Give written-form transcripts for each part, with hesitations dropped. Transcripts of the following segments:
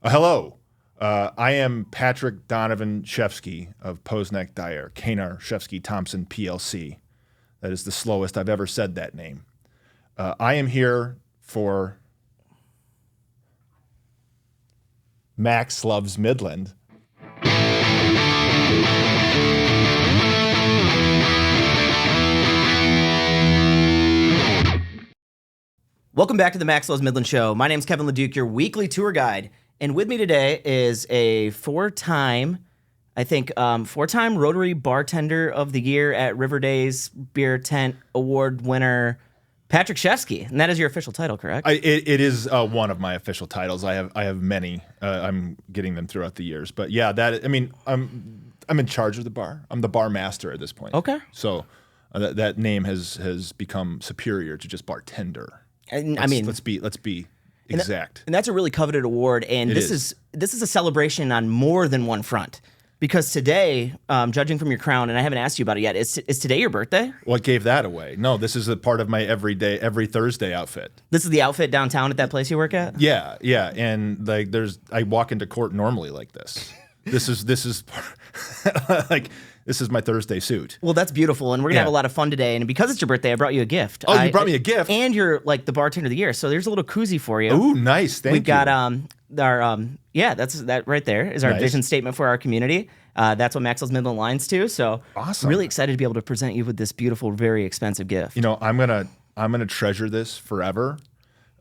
Hello. I am Patrick Donovan Schefsky of Poznak, Dyer, Kanar, Schefsky, Thompson, PLC. That is the slowest I've ever said that name. I am here for Max Loves Midland. Welcome back to the Max Loves Midland Show. My name's Kevin LaDuke, your weekly tour guide. And with me today is a four-time Rotary Bartender of the Year at River Days Beer Tent Award winner, Patrick Schefsky. And that is your official title, correct? It is one of my official titles. I have many. I'm getting them throughout the years. But yeah, I'm in charge of the bar. I'm the bar master at this point. Okay. So that name has become superior to just bartender. And let's be exact. And that's a really coveted award. And this is a celebration on more than one front. Because today, judging from your crown, and I haven't asked you about it yet, is today your birthday? What gave that away? No, this is a part of my every Thursday outfit. This is the outfit downtown at that place you work at? Yeah, and like I walk into court normally like this. This is like this is my Thursday suit. Well, that's beautiful, and we're gonna have a lot of fun today. And because it's your birthday, I brought you a gift. Oh, you brought me a gift, and you're like the bartender of the year. So there's a little koozie for you. Ooh, nice. Thank you. We've got that right there is our vision statement for our community. That's what Max Loves Midland lines to. So awesome. Really excited to be able to present you with this beautiful, very expensive gift. You know, I'm gonna treasure this forever.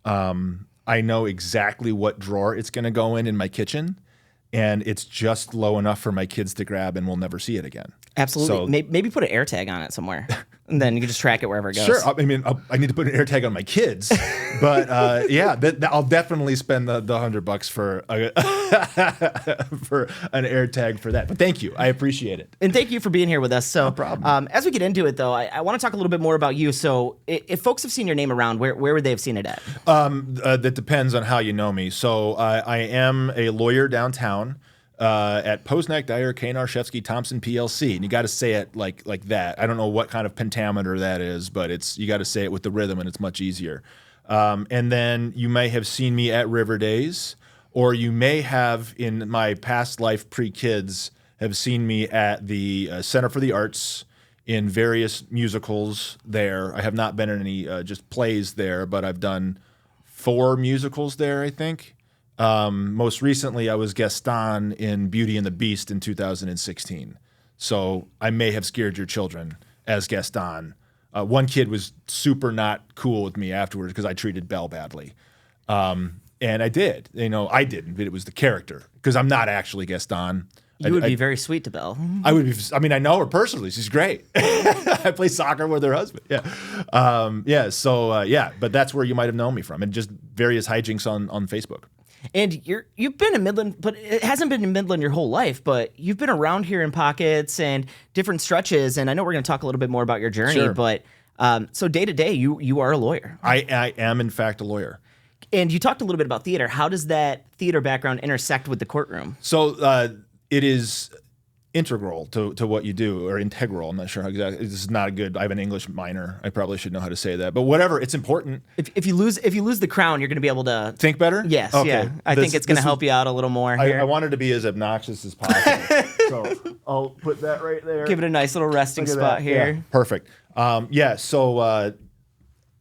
I know exactly what drawer it's gonna go in my kitchen. And it's just low enough for my kids to grab, and we'll never see it again. Absolutely. So, maybe put an air tag on it somewhere, and then you can just track it wherever it goes. Sure. I mean, I need to put an air tag on my kids, but I'll definitely spend the $100 for an air tag for that. But thank you. I appreciate it. And thank you for being here with us. So, no problem. As we get into it, though, I want to talk a little bit more about you. So, if folks have seen your name around, where would they have seen it at? That depends on how you know me. So, I am a lawyer downtown. At Poznak, Dyer, Kanar, Schefsky, Thompson, PLC, and you got to say it like that. I don't know what kind of pentameter that is, but you got to say it with the rhythm, and it's much easier. And then you may have seen me at River Days, or you may have in my past life pre-kids have seen me at the Center for the Arts in various musicals there. I have not been in any just plays there, but I've done 4 musicals there, I think. Most recently, I was Gaston in Beauty and the Beast in 2016. So I may have scared your children as Gaston. One kid was super not cool with me afterwards because I treated Belle badly. And I did. I didn't, but it was the character because I'm not actually Gaston. You would be very sweet to Belle. I would be. I mean, I know her personally. She's great. I play soccer with her husband. Yeah. So but that's where you might have known me from, and just various hijinks on Facebook. And you've been in Midland, but it hasn't been in Midland your whole life, but you've been around here in pockets and different stretches, and I know we're going to talk a little bit more about your journey, sure. But so day to day, you are a lawyer. I am, in fact, a lawyer. And you talked a little bit about theater. How does that theater background intersect with the courtroom? So it is integral to what you do, or integral. I'm not sure how exactly. This is not a good. I have an English minor. I probably should know how to say that, but whatever. It's important. If you lose the crown, you're going to be able to think better. Yes, okay. Yeah. I think it's going to help you out a little more here. I wanted to be as obnoxious as possible, so I'll put that right there. Give it a nice little resting spot here. Yeah, perfect. So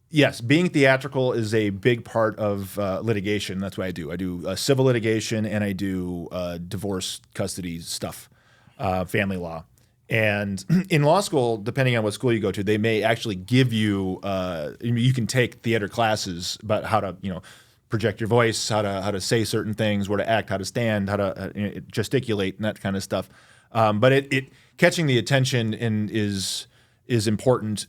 yes, being theatrical is a big part of litigation. That's what I do. I do civil litigation, and I do divorce, custody stuff. Family law. And in law school, depending on what school you go to, they may actually give you, you can take theater classes about how to, project your voice, how to say certain things, where to act, how to stand, how to gesticulate, and that kind of stuff. But it catching the attention is important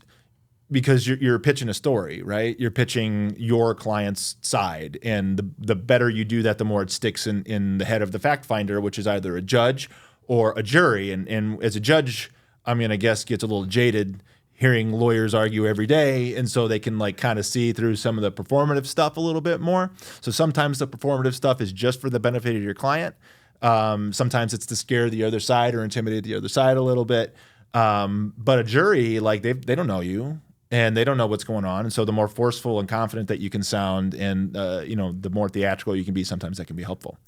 because you're pitching a story, right? You're pitching your client's side, and the better you do that, the more it sticks in the head of the fact finder, which is either a judge or a jury. And as a judge, I'm going to guess gets a little jaded hearing lawyers argue every day, and so they can kind of see through some of the performative stuff a little bit more. So sometimes the performative stuff is just for the benefit of your client. Sometimes it's to scare the other side or intimidate the other side a little bit. But a jury, they don't know you. and they don't know what's going on. And so the more forceful and confident that you can sound, and the more theatrical you can be, sometimes that can be helpful.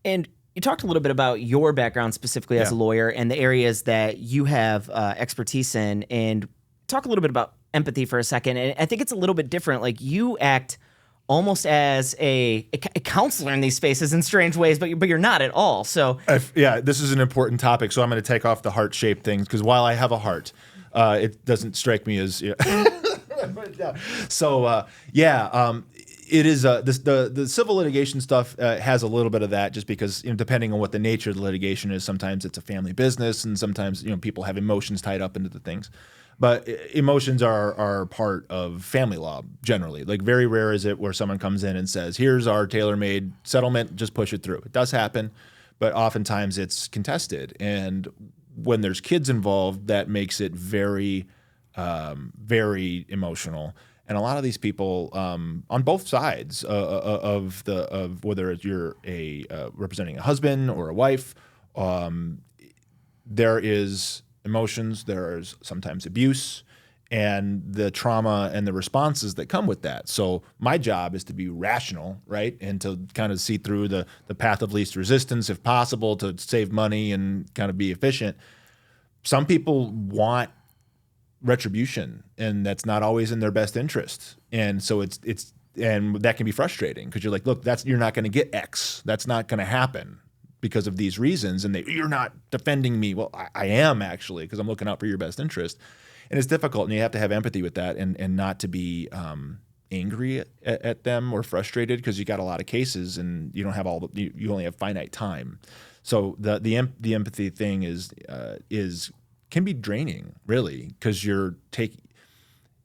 And you talked a little bit about your background specifically as a lawyer and the areas that you have expertise in, and talk a little bit about empathy for a second. And I think it's a little bit different. Like, you act almost as a counselor in these spaces in strange ways, but you're not at all. So this is an important topic. So I'm going to take off the heart-shaped things, because while I have a heart, it doesn't strike me as it is the civil litigation stuff has a little bit of that, just because depending on what the nature of the litigation is, sometimes it's a family business, and sometimes people have emotions tied up into the things. But emotions are part of family law generally. Like, very rare is it where someone comes in and says, "Here's our tailor-made settlement, just push it through." It does happen, but oftentimes it's contested, and when there's kids involved, that makes it very, very emotional. And a lot of these people, on both sides of whether you're representing a husband or a wife, there is emotions, there's sometimes abuse, and the trauma and the responses that come with that. So my job is to be rational, right? And to kind of see through the path of least resistance, if possible, to save money and kind of be efficient. Some people want retribution, and that's not always in their best interest. And so and that can be frustrating, because you're like, look, you're not going to get X. That's not going to happen because of these reasons. And you're not defending me. Well, I am, actually, because I'm looking out for your best interest. And it's difficult, and you have to have empathy with that, and not to be angry at them or frustrated, because you got a lot of cases and you don't have you only have finite time. So the empathy thing can be draining, really, because your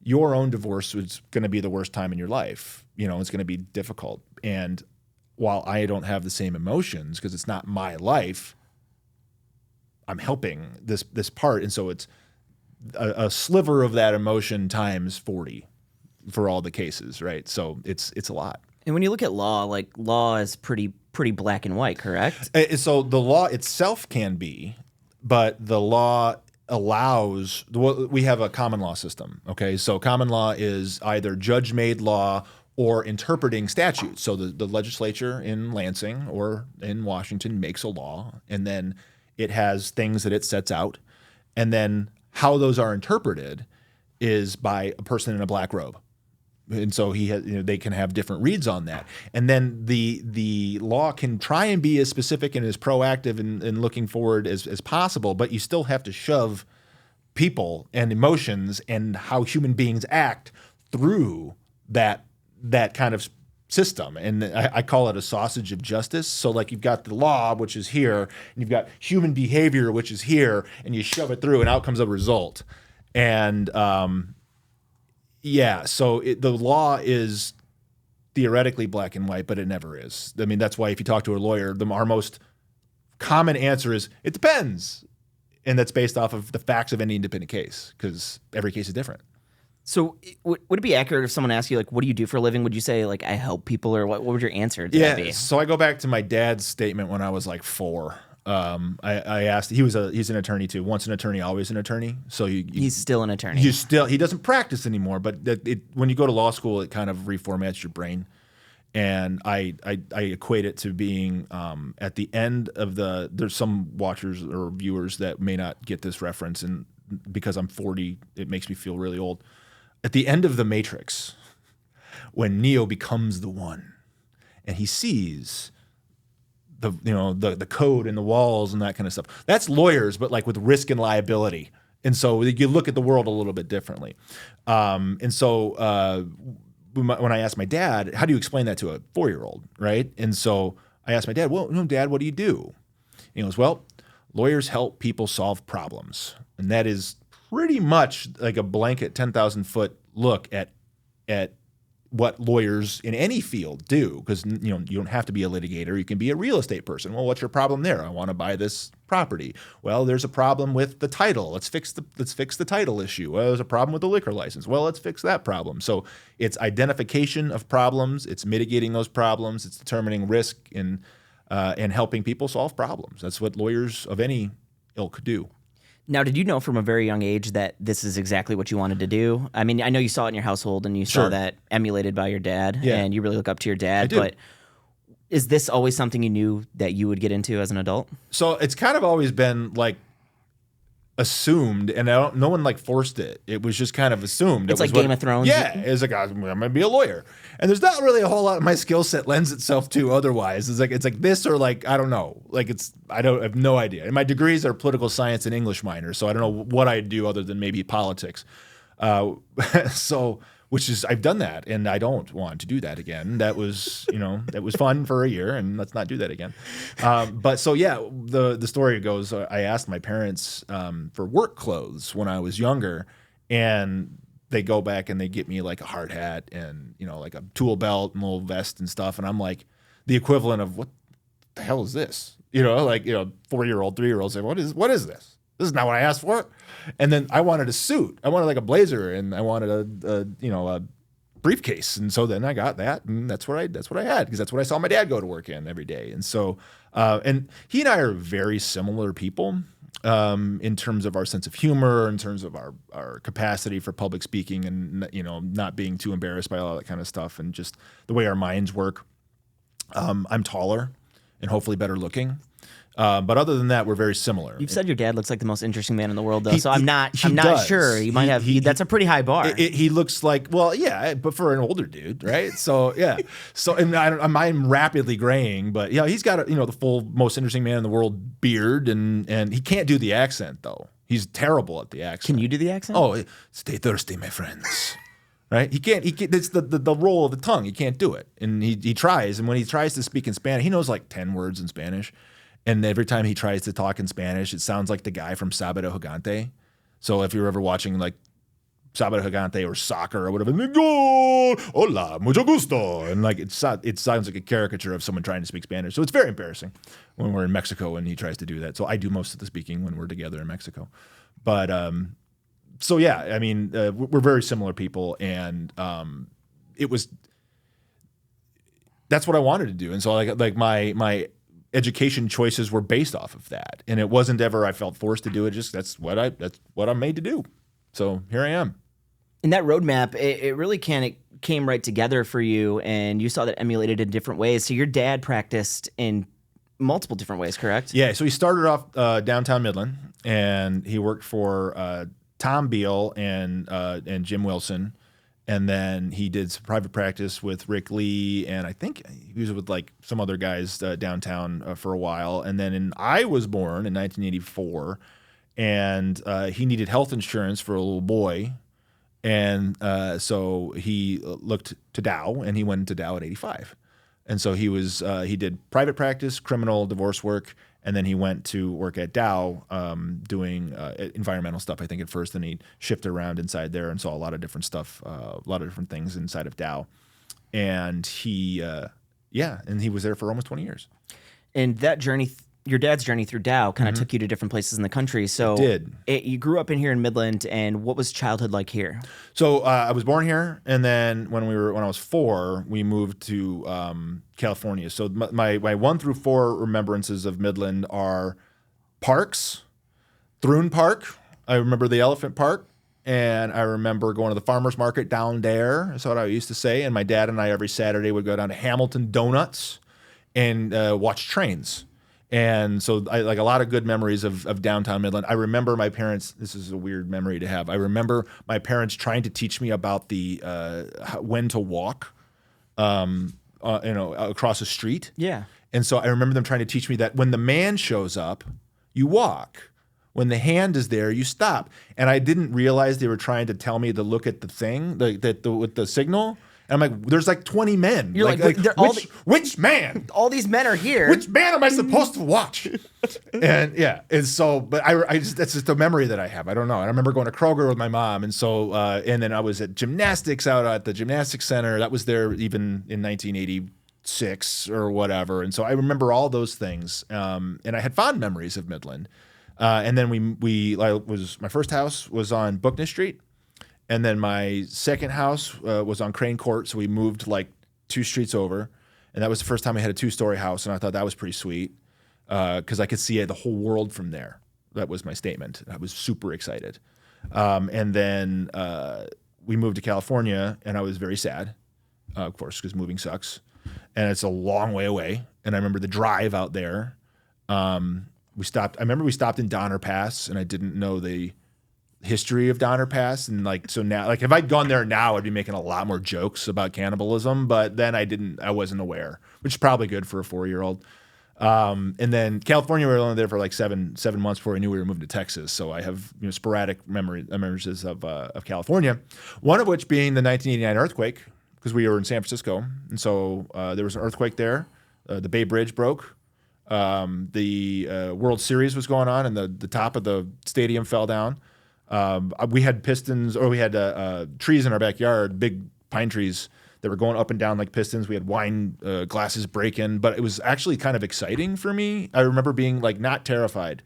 own divorce was going to be the worst time in your life. It's going to be difficult. And while I don't have the same emotions, because it's not my life, I'm helping this part. And so it's a sliver of that emotion times 40 for all the cases, right? So it's a lot. And when you look at law, like, law is pretty black and white, correct? So the law itself can be, but the law allows, we have a common law system, okay? So common law is either judge-made law or interpreting statutes. So the legislature in Lansing or in Washington makes a law, and then it has things that it sets out, and then how those are interpreted is by a person in a black robe. And so they can have different reads on that. And then the law can try and be as specific and as proactive and looking forward as possible, but you still have to shove people and emotions and how human beings act through that kind of system. And I call it a sausage of justice. So, like, you've got the law, which is here, and you've got human behavior, which is here, and you shove it through, and out comes a result. And so the law is theoretically black and white, but it never is. I mean, that's why if you talk to a lawyer, our most common answer is, it depends. And that's based off of the facts of any independent case, because every case is different. So would it be accurate if someone asked you, like, what do you do for a living? Would you say, like, I help people, or what would your answer to that be? So I go back to my dad's statement when I was like 4. I asked, he's an attorney too. Once an attorney, always an attorney. So he's still an attorney. He doesn't practice anymore, but when you go to law school, it kind of reformats your brain. And I equate it to being at the end of there's some watchers or viewers that may not get this reference, and because I'm 40, it makes me feel really old. At the end of The Matrix, when Neo becomes the one, and he sees the code and the walls and that kind of stuff. That's lawyers, but like with risk and liability. And so you look at the world a little bit differently. And so when I asked my dad, how do you explain that to a 4-year-old, right? And so I asked my dad, well, no, Dad, what do you do? And he goes, well, lawyers help people solve problems. And that is pretty much like a blanket 10,000-foot look at what lawyers in any field do, because you don't have to be a litigator. You can be a real estate person. Well, what's your problem there? I want to buy this property. Well, there's a problem with the title. Let's fix the title issue. Well, there's a problem with the liquor license. Well, let's fix that problem. So it's identification of problems. It's mitigating those problems. It's determining risk and helping people solve problems. That's what lawyers of any ilk do. Now, did you know from a very young age that this is exactly what you wanted to do? I mean, I know you saw it in your household and you saw that emulated by your dad, and you really look up to your dad. But is this always something you knew that you would get into as an adult? So it's kind of always been like assumed, and no one like forced it. It was just kind of assumed. It's like Game of Thrones. Yeah, it's like I'm going to be a lawyer, and there's not really a whole lot of my skill set lends itself to otherwise. It's like this or like I don't know. Like I have no idea. And my degrees are political science and English minor, so I don't know what I do other than maybe politics. Which is I've done that, and I don't want to do that again. That was that was fun for a year, and let's not do that again. But so yeah, the story goes. I asked my parents for work clothes when I was younger, and they go back and they get me like a hard hat and like a tool belt and little vest and stuff, and I'm like the equivalent of what the hell is this? 4-year-old, 3-year-old say what is this? This is not what I asked for. And then I wanted a suit. I wanted like a blazer, and I wanted a briefcase. And so then I got that, and that's what I had because that's what I saw my dad go to work in every day. And so, and he and I are very similar people in terms of our sense of humor, in terms of our capacity for public speaking, and not being too embarrassed by all that kind of stuff, and just the way our minds work. I'm taller and hopefully better looking. But other than that, we're very similar. You've said your dad looks like the most interesting man in the world, though. So I'm not sure. You might have. That's a pretty high bar. He looks like, well, yeah, but for an older dude, right? So yeah. So and I'm rapidly graying, but he's got the full most interesting man in the world beard, and he can't do the accent though. He's terrible at the accent. Can you do the accent? Oh, stay thirsty, my friends. Right? He can't. It's the roll of the tongue. He can't do it, and he tries. And when he tries to speak in Spanish, he knows like 10 words in Spanish. And every time he tries to talk in Spanish, it sounds like the guy from Sábado Gigante. So if you're ever watching like Sábado Gigante or soccer or whatever, go, hola, mucho gusto. And like it sounds like a caricature of someone trying to speak Spanish. So it's very embarrassing when we're in Mexico and he tries to do that. So I do most of the speaking when we're together in Mexico. But so yeah, I mean, we're very similar people, and that's what I wanted to do. And so like my education choices were based off of that, and it wasn't ever I felt forced to do it. Just that's what I'm made to do. So here I am. And that roadmap, it really came right together for you, and you saw that emulated in different ways. So your dad practiced in multiple different ways, correct? Yeah. So he started off downtown Midland, and he worked for Tom Beal and Jim Wilson. And then he did some private practice with Rick Lee, and I think he was with like some other guys downtown for a while. And then I was born in 1984, and he needed health insurance for a little boy. And so he looked to Dow, and he went into Dow at 85. And so he did private practice, criminal divorce work, and then he went to work at Dow doing environmental stuff, I think, at first. Then he shifted around inside there and saw a lot of different stuff, a lot of different things inside of Dow. And he was there for almost 20 years. And that journey, your dad's journey through Dow kind of took you to different places in the country. So it did. You grew up in here in Midland, and what was childhood like here? So I was born here, and then when I was 4, we moved to California. So my 1 through 4 remembrances of Midland are parks, Thrune Park. I remember the Elephant Park, and I remember going to the farmer's market down there. That's what I used to say. And my dad and I every Saturday would go down to Hamilton Donuts and watch trains. And so I like a lot of good memories of downtown Midland. I remember my parents, this is a weird memory to have. I remember my parents trying to teach me about the when to walk across a street. Yeah. And so I remember them trying to teach me that when the man shows up, you walk. When the hand is there, you stop. And I didn't realize they were trying to tell me to look at the thing, with the signal. And I'm like, there's like 20 men. You're which man? All these men are here. Which man am I supposed to watch? And so, but I just, that's just a memory that I have. I don't know. And I remember going to Kroger with my mom. And so, and then I was at gymnastics out at the gymnastics center. That was there even in 1986 or whatever. And so I remember all those things. And I had fond memories of Midland. And then my first house was on Bookness Street. And then my second house was on Crane Court, so we moved like 2 streets over. And that was the first time I had a 2-story house, and I thought that was pretty sweet because I could see the whole world from there. That was my statement. I was super excited. And then we moved to California, and I was very sad, of course, because moving sucks. And it's a long way away. And I remember the drive out there. We stopped in Donner Pass, and I didn't know the history of Donner Pass. And so now, if I'd gone there now, I'd be making a lot more jokes about cannibalism. But then I wasn't aware, which is probably good for a 4-year-old. And then California, we were only there for like seven months before I knew we were moving to Texas. So I have sporadic memories of California. One of which being the 1989 earthquake, because we were in San Francisco, and so there was an earthquake there. The Bay Bridge broke. The World Series was going on, and the top of the stadium fell down. We had trees in our backyard, big pine trees that were going up and down like pistons. We had wine glasses breaking, but it was actually kind of exciting for me. I remember being like not terrified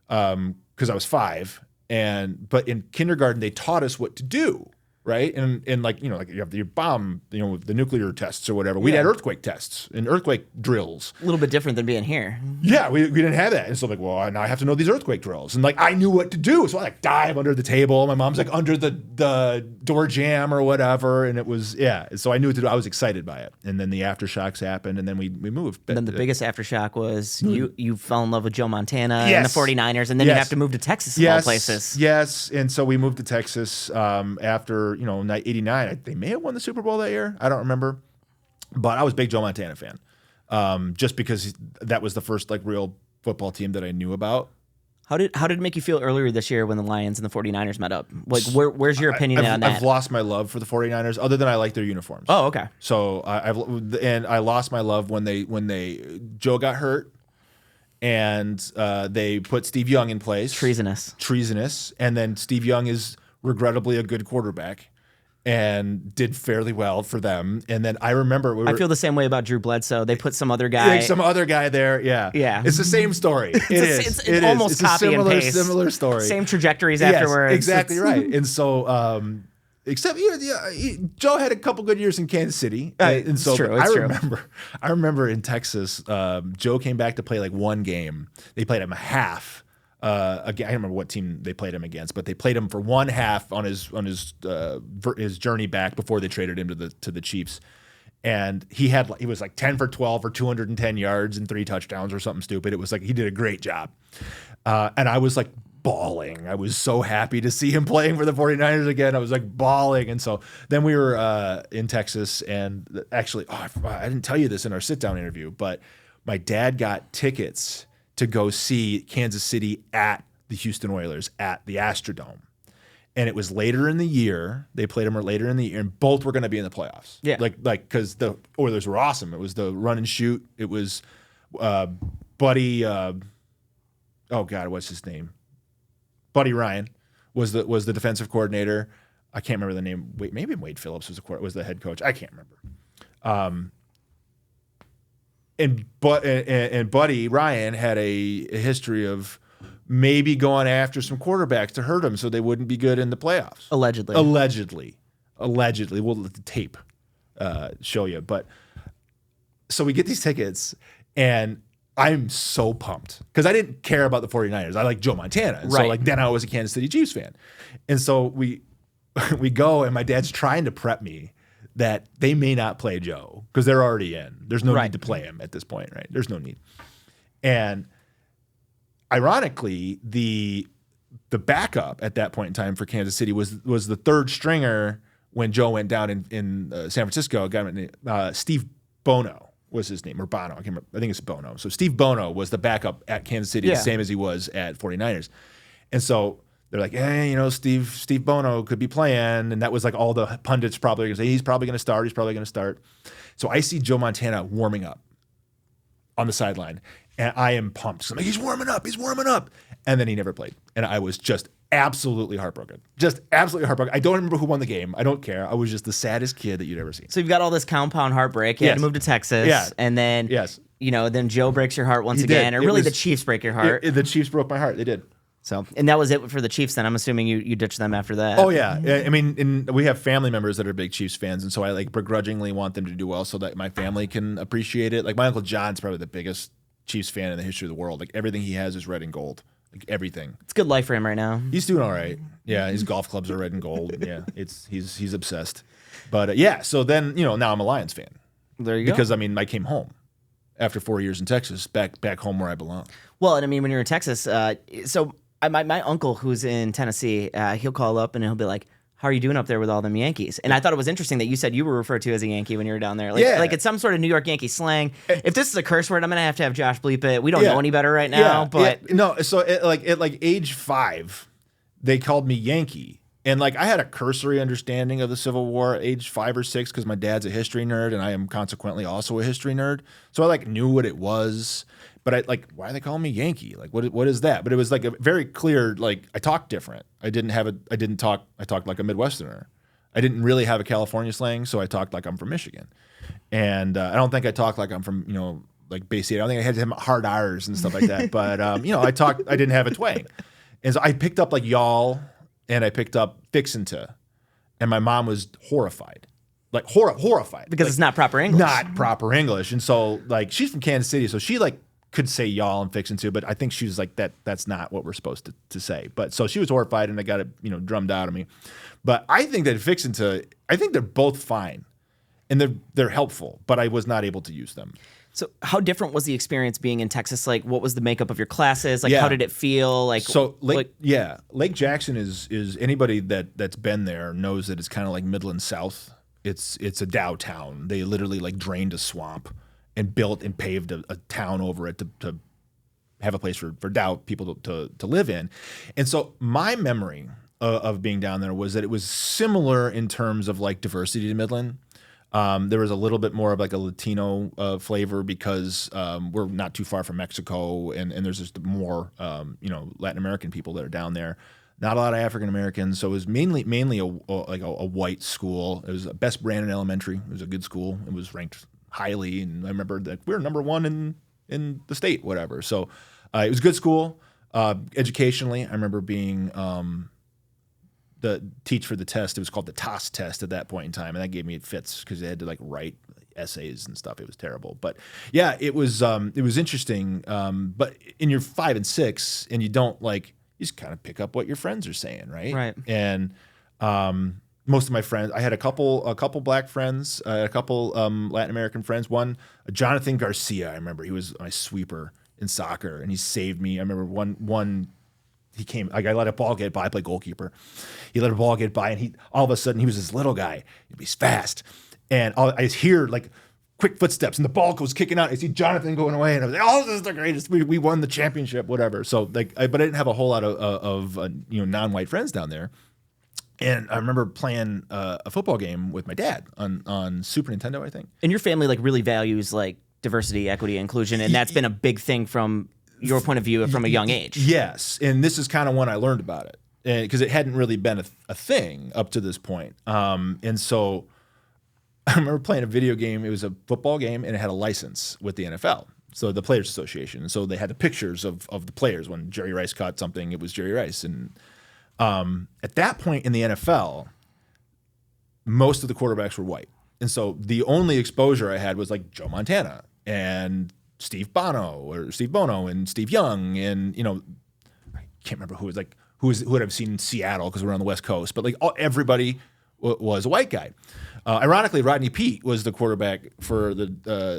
because I was 5, but in kindergarten they taught us what to do. Right. And like you have your bomb, the nuclear tests or whatever. We had earthquake tests and earthquake drills. A little bit different than being here. Yeah, we didn't have that. And so well, now I have to know these earthquake drills. And I knew what to do. So I dive under the table. My mom's under the door jamb or whatever. And it was, so I knew what to do. I was excited by it. And then the aftershocks happened, and then we moved. And then the biggest aftershock was you fell in love with Joe Montana and the 49ers, and then you have to move to Texas of all places. Yes. And so we moved to Texas after, 89. They may have won the Super Bowl that year. I don't remember. But I was a big Joe Montana fan, just because that was the first real football team that I knew about. How did it make you feel earlier this year when the Lions and the 49ers met up? Where's your opinion on that? I've lost my love for the 49ers, other than I like their uniforms. Oh, okay. So I lost my love when Joe got hurt, and they put Steve Young in place. Treasonous. And then Steve Young is regrettably a good quarterback and did fairly well for them. And then I remember I feel the same way about Drew Bledsoe. They put some other guy. There. Yeah. Yeah. It's the same story. It's almost copy and paste. Similar story. Same trajectories afterwards. Exactly right. And so, except Joe had a couple good years in Kansas City. And so true. I remember in Texas, Joe came back to play one game. They played him a half. Again, I don't remember what team they played him against, but they played him for one half on his journey back before they traded him to the Chiefs. And he was 10 for 12 for 210 yards and 3 touchdowns or something stupid. It was he did a great job. And I was bawling. I was so happy to see him playing for the 49ers again. I was bawling. And so then we were in Texas, and actually, I didn't tell you this in our sit down interview, but my dad got tickets to go see Kansas City at the Houston Oilers at the Astrodome. And it was later in the year. They played them later in the year, and both were going to be in the playoffs. Yeah. Because the Oilers were awesome. It was the run and shoot. It was Buddy, oh God, what's his name? Buddy Ryan was the defensive coordinator. I can't remember the name. Maybe Wade Phillips was the head coach. I can't remember. And Buddy Ryan had a history of maybe going after some quarterbacks to hurt them so they wouldn't be good in the playoffs. Allegedly. We'll let the tape show you. But so we get these tickets, and I'm so pumped because I didn't care about the 49ers. I like Joe Montana. And so then I was a Kansas City Chiefs fan. And so we go, and my dad's trying to prep me that they may not play Joe because they're already in. There's no need to play him at this point, right? There's no need. And ironically, the backup at that point in time for Kansas City was the third stringer when Joe went down in San Francisco. A guy named Steve Bono was his name, or Bono. I can't remember. I think it's Bono. So Steve Bono was the backup at Kansas City, the same as he was at 49ers. And so they're like, hey, Steve Bono could be playing. And that was all the pundits probably going to say, he's probably going to start. So I see Joe Montana warming up on the sideline. And I am pumped. So I'm like, he's warming up. And then he never played. And I was just absolutely heartbroken. I don't remember who won the game. I don't care. I was just the saddest kid that you'd ever seen. So you've got all this compound heartbreak. You had to move to Texas. Yeah. And then, then Joe breaks your heart once again. Or really the Chiefs break your heart. The Chiefs broke my heart. They did. So, and that was it for the Chiefs then. I'm assuming you ditched them after that. Oh, yeah. I mean, and we have family members that are big Chiefs fans, and so I begrudgingly want them to do well so that my family can appreciate it. My Uncle John's probably the biggest Chiefs fan in the history of the world. Everything he has is red and gold. like everything. It's a good life for him right now. He's doing all right. Yeah, his golf clubs are red and gold. Yeah, he's obsessed. But yeah, so then now I'm a Lions fan. There you go. Because I came home after 4 years in Texas, back home where I belong. Well, and I mean when you're in Texas, my uncle who's in Tennessee, he'll call up and he'll be like, how are you doing up there with all them Yankees? And I thought it was interesting that you said you were referred to as a Yankee when you were down there. Like it's some sort of New York Yankee slang. If this is a curse word, I'm going to have Josh bleep it. We don't know any better right now. But no, so at age 5, they called me Yankee. And like I had a cursory understanding of the Civil War at age 5 or 6 because my dad's a history nerd and I am consequently also a history nerd. So I like knew what it was. But why are they calling me Yankee? Like, what is that? But it was like a very clear, like, I talked different. I talked like a Midwesterner. I didn't really have a California slang, so I talked like I'm from Michigan. And I don't think I talked like I'm from, like Bay City. I don't think I had to have hard R's and stuff like that. But, I didn't have a twang. And so I picked up like y'all and I picked up fixin' to. And my mom was horrified. Like horrified. Because it's not proper English. Not proper English. And so like she's from Kansas City, so she like could say y'all and fixin' to, but I think she was like that's not what we're supposed to say. But so she was horrified and I got it, drummed out of me. But I think that fixin' to, I think they're both fine and they're helpful, but I was not able to use them. So how different was the experience being in Texas? Like what was the makeup of your classes? Like how did it feel? Like so Lake Jackson is anybody that's been there knows that it's kind of like Midland South. It's a Dow town. They literally like drained a swamp and built and paved a town over it to have a place for Dow people to live in. And so my memory of being down there was that it was similar in terms of like diversity to Midland. There was a little bit more of like a Latino flavor because we're not too far from Mexico and there's just more Latin American people that are down there. Not a lot of African Americans, so it was mainly a white school. It was Best Brandon Elementary. It was a good school. It was ranked highly, and I remember that we were number 1 in the state, whatever. So it was a good school. Educationally, I remember being the teach for the test. It was called the TOS test at that point in time, and that gave me fits because they had to like write essays and stuff. It was terrible, but yeah, it was interesting. But in your 5 and 6, and you don't like. You just kind of pick up what your friends are saying, right? Right. And most of my friends, I had a couple black friends, a couple Latin American friends. One, Jonathan Garcia, I remember he was my sweeper in soccer, and he saved me. I remember one. He came, like I let a ball get by. I play goalkeeper. He let a ball get by, and all of a sudden he was this little guy. He's fast, and I hear like quick footsteps, and the ball goes kicking out. I see Jonathan going away, and I was like, "Oh, this is the greatest! We won the championship, whatever." So like, but I didn't have a whole lot of non-white friends down there. And I remember playing a football game with my dad on Super Nintendo, I think. And your family like really values like diversity, equity, inclusion, and that's been a big thing from your point of view from a young age. Yes, and this is kind of when I learned about it, because it hadn't really been a thing up to this point. And so I remember playing a video game. It was a football game, and it had a license with the NFL, so the Players Association. So they had the pictures of the players. When Jerry Rice caught something, it was Jerry Rice. And at that point in the NFL, most of the quarterbacks were white. And so the only exposure I had was like Joe Montana and Steve Bono and Steve Young. And, I can't remember who would have seen Seattle because we're on the West Coast, but like everybody was a white guy. Ironically, Rodney Peete was the quarterback for the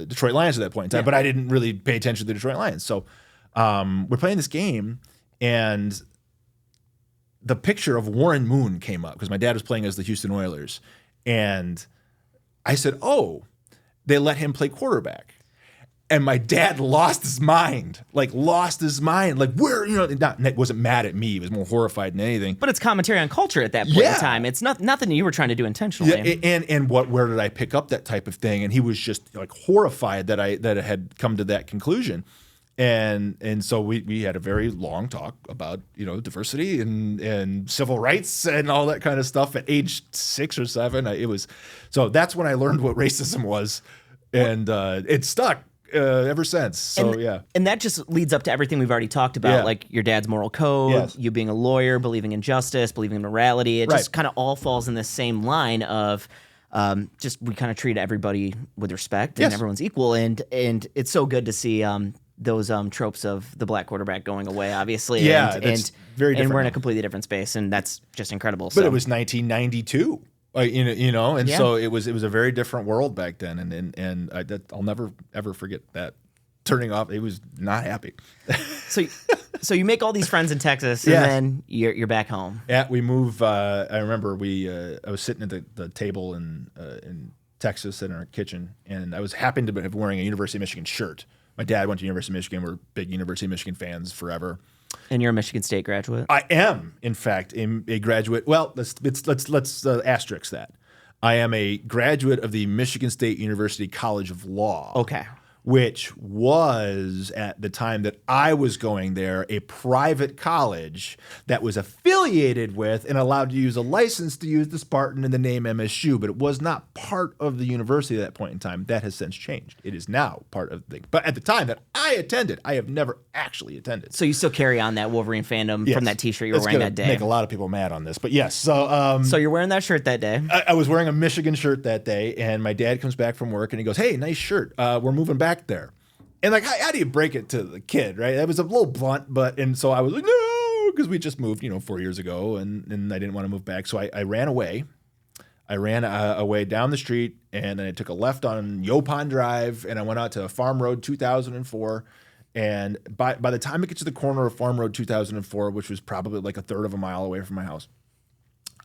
Detroit Lions at that point in time, but I didn't really pay attention to the Detroit Lions. So we're playing this game, and the picture of Warren Moon came up because my dad was playing as the Houston Oilers. And I said, oh, they let him play quarterback. And my dad lost his mind. Like, where, wasn't mad at me. He was more horrified than anything. But it's commentary on culture at that point in time. It's nothing you were trying to do intentionally. Yeah, and where did I pick up that type of thing? And he was just like horrified that I had come to that conclusion. And so we had a very long talk about, diversity and civil rights and all that kind of stuff at age 6 or 7. So that's when I learned what racism was. And it stuck. Ever since. So, yeah. And that just leads up to everything we've already talked about, like your dad's moral code, you being a lawyer, believing in justice, believing in morality. It just kind of all falls in this same line of we kind of treat everybody with respect and everyone's equal. And it's so good to see those tropes of the black quarterback going away, obviously. Yeah, and, that's very different and we're in now. a completely different space, and that's just incredible. But it was 1992. And Yeah. so it was a very different world back then, and I'll never ever forget that turning off. It was not happy. So you make all these friends in Texas, and Yes. then you're back home. Yeah, we move. I remember I was sitting at the table in Texas in our kitchen, and I was happened to be wearing a University of Michigan shirt. My dad went to University of Michigan. We're big University of Michigan fans forever. And you're a Michigan State graduate. I am, in fact, a graduate. Well, let's asterisk that. I am a graduate of the Michigan State University College of Law. Okay. Which was, at the time that I was going there, a private college that was affiliated with and allowed to use a license to use the Spartan and the name MSU, but it was not part of the university at that point in time. That has since changed. It is now part of the thing. But at the time that I attended, I have never actually attended. So you still carry on that Wolverine fandom Yes. from that T-shirt you were That's wearing gonna that day. Make a lot of people mad on this, but yes. So you're wearing that shirt that day. I was wearing a Michigan shirt that day, and my dad comes back from work and he goes, "Hey, nice shirt. We're moving back there." And like, how do you break it to the kid, right? That was a little blunt, and so I was like, no, because we just moved, 4 years ago, and I didn't want to move back. So I ran away. I ran away down the street, and then I took a left on Yopon Drive, and I went out to Farm Road 2004. And by the time it gets to the corner of Farm Road 2004, which was probably like a third of a mile away from my house,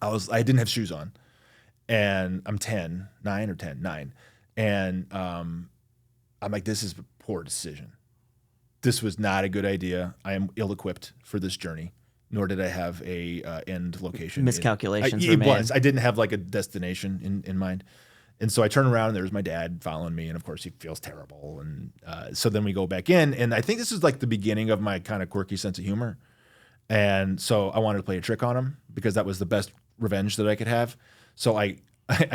I didn't have shoes on, and I'm 9. And I'm like, this is a poor decision. This was not a good idea. I am ill-equipped for this journey, nor did I have a end location. Miscalculations It were was. made. I didn't have like a destination in mind. And so I turn around, and there's my dad following me, and of course he feels terrible. And so then we go back in, and I think this is like the beginning of my kind of quirky sense of humor. And so I wanted to play a trick on him because that was the best revenge that I could have. So I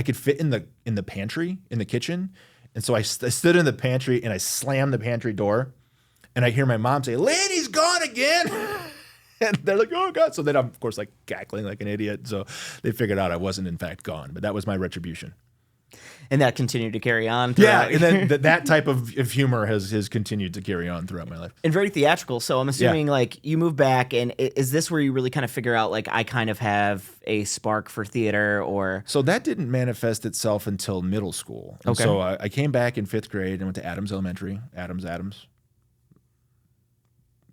could fit in the pantry, in the kitchen. And so I stood in the pantry, and I slammed the pantry door, and I hear my mom say, "Laney's gone again." And they're like, "Oh God." So then I'm, of course, like cackling like an idiot. So they figured out I wasn't in fact gone, but that was my retribution. And that continued to carry on. Yeah, throughout. and then that type of humor has continued to carry on throughout my life. And very theatrical. So I'm assuming like you move back, and is this where you really kind of figure out like I kind of have a spark for theater? Or So that didn't manifest itself until middle school. And Okay. So I came back in 5th grade and went to Adams Elementary. Adams.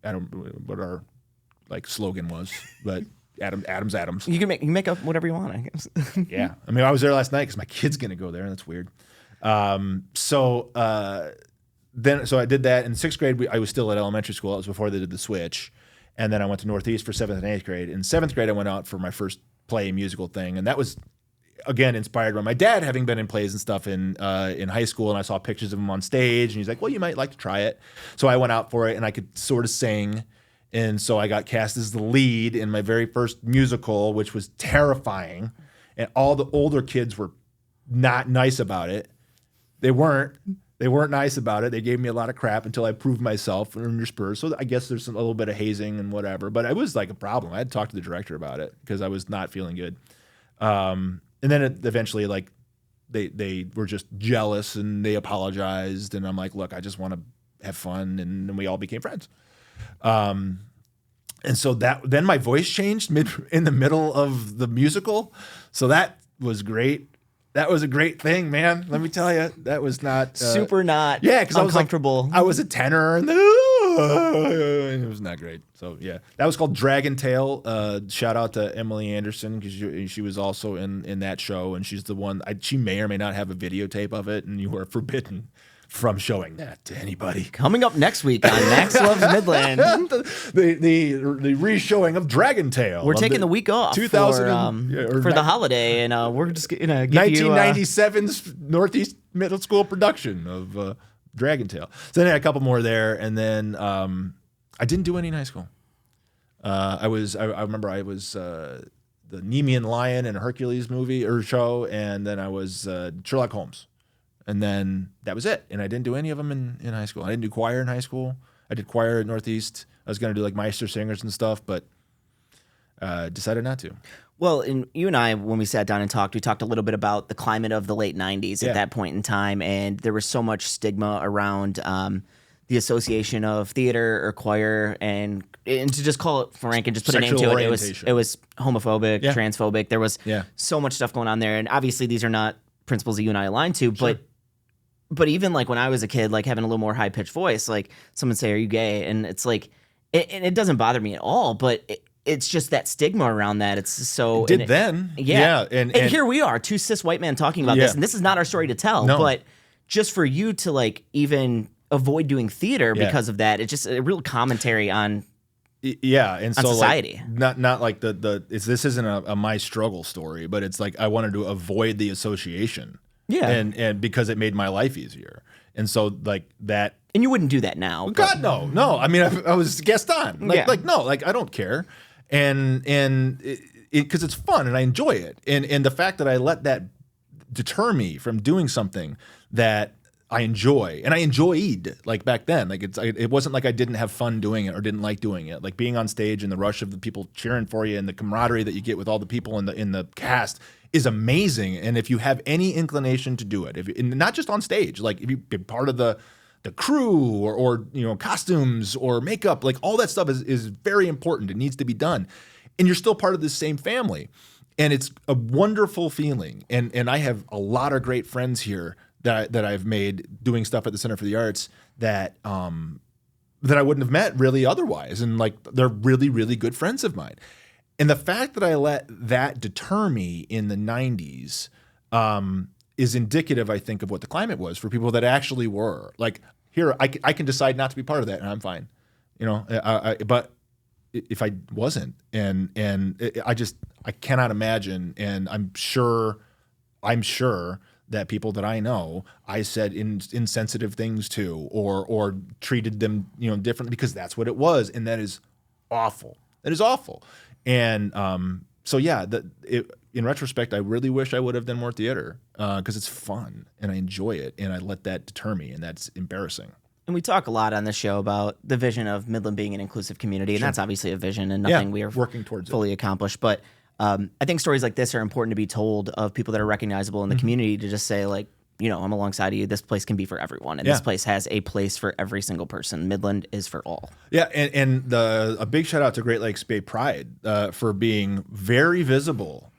I don't know what our like slogan was, but Adams. you can make up whatever you want, I guess. Yeah. I mean, I was there last night because my kid's going to go there, and that's weird. So I did that. In 6th grade, I was still at elementary school. It was before they did the switch. And then I went to Northeast for 7th and 8th grade. In 7th grade, I went out for my first play musical thing. And that was, again, inspired by my dad having been in plays and stuff in high school. And I saw pictures of him on stage. And he's like, "Well, you might like to try it." So I went out for it, and I could sort of sing. And so I got cast as the lead in my very first musical, which was terrifying. And all the older kids were not nice about it. They weren't nice about it. They gave me a lot of crap until I proved myself and earned your spurs. So I guess there's a little bit of hazing and whatever. But it was like a problem. I had to talk to the director about it because I was not feeling good. And then eventually, like, they were just jealous, and they apologized. And I'm like, "Look, I just want to have fun." And then we all became friends. And so then my voice changed in the middle of the musical. So that was great. That was a great thing, man. Let me tell you, that was not Super not because uncomfortable. I was a tenor, and it was not great. So yeah, that was called Dragon Tale. Shout out to Emily Anderson because she was also in that show, and she's the one. She may or may not have a videotape of it, and you are forbidden from showing that to anybody. Coming up next week on Max Loves Midland. the re-showing of Dragon Tale. We're taking the week off 2000 for the holiday, and we're just gonna give 1997's Northeast Middle School production of Dragon Tale. So then I had a couple more there, and then I didn't do any in high school. I remember I was the Nemean Lion in a Hercules movie or show, and then I was Sherlock Holmes. And then that was it. And I didn't do any of them in high school. I didn't do choir in high school. I did choir at Northeast. I was going to do like Meister Singers and stuff, but decided not to. Well, and you and I, when we sat down and talked, we talked a little bit about the climate of the late 90s Yeah. at that point in time. And there was so much stigma around the association of theater or choir and to just call it frank and just put a name Sexual to orientation. it was homophobic, transphobic. There was so much stuff going on there, and obviously these are not principles that you and I align to, but even like when I was a kid, like having a little more high pitched voice, like someone would say, "Are you gay?" And it's like, it doesn't bother me at all, but it's just that stigma around that. It's so it did then, and here we are, two cis white men talking about this, and this is not our story to tell, but just for you to like even avoid doing theater because of that, it's just a real commentary on and so society. Like, not like this isn't a my struggle story, but it's like I wanted to avoid the association. Yeah. And because it made my life easier. And so like that. And you wouldn't do that now. God, no. No. I mean, I was guest on. Like, I don't care. And because it's fun and I enjoy it. And the fact that I let that deter me from doing something that I enjoy, and I enjoyed like back then. Like it wasn't like I didn't have fun doing it or didn't like doing it. Like being on stage and the rush of the people cheering for you and the camaraderie that you get with all the people in the cast is amazing. And if you have any inclination to do it, not just on stage, like if you be part of the crew or costumes or makeup, like all that stuff is very important. It needs to be done, and you're still part of the same family, and it's a wonderful feeling. And I have a lot of great friends here that I've made doing stuff at the Center for the Arts that I wouldn't have met really otherwise, and like they're really, really good friends of mine. And the fact that I let that deter me in the 90s is indicative, I think, of what the climate was for people that actually were. Like, here, I can decide not to be part of that, and I'm fine. But if I wasn't, I cannot imagine, and I'm sure that people that I know, I said insensitive things to, or treated them, differently, because that's what it was, and that is awful. That is awful. And so yeah, in retrospect, I really wish I would have done more theater because it's fun and I enjoy it, and I let that deter me, and that's embarrassing. And we talk a lot on this show about the vision of Midland being an inclusive community, and that's obviously a vision and nothing we are working towards fully accomplished. But I think stories like this are important to be told of people that are recognizable in the community, to just say, like, I'm alongside of you. This place can be for everyone, and this place has a place for every single person. Midland is for all. Yeah, and a big shout out to Great Lakes Bay Pride for being very visible.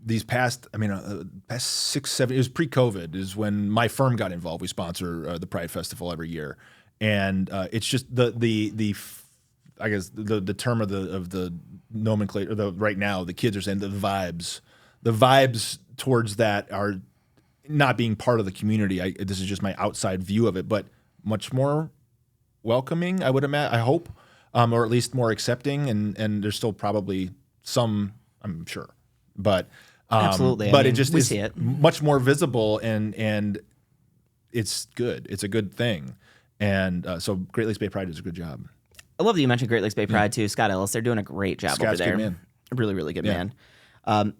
These past 6, 7 years, pre-COVID is when my firm got involved. We sponsor the Pride Festival every year, and it's just I guess the term of the nomenclature. Right now, the kids are saying the vibes towards that are not being part of the community. This is just my outside view of it, but much more welcoming, I would imagine, I hope, or at least more accepting. And there's still probably some, I'm sure, but absolutely. But it just is much more visible, and it's good. It's a good thing. And so Great Lakes Bay Pride does a good job. I love that you mentioned Great Lakes Bay Pride too. Scott Ellis, they're doing a great job over there. Good man. Really, really good man.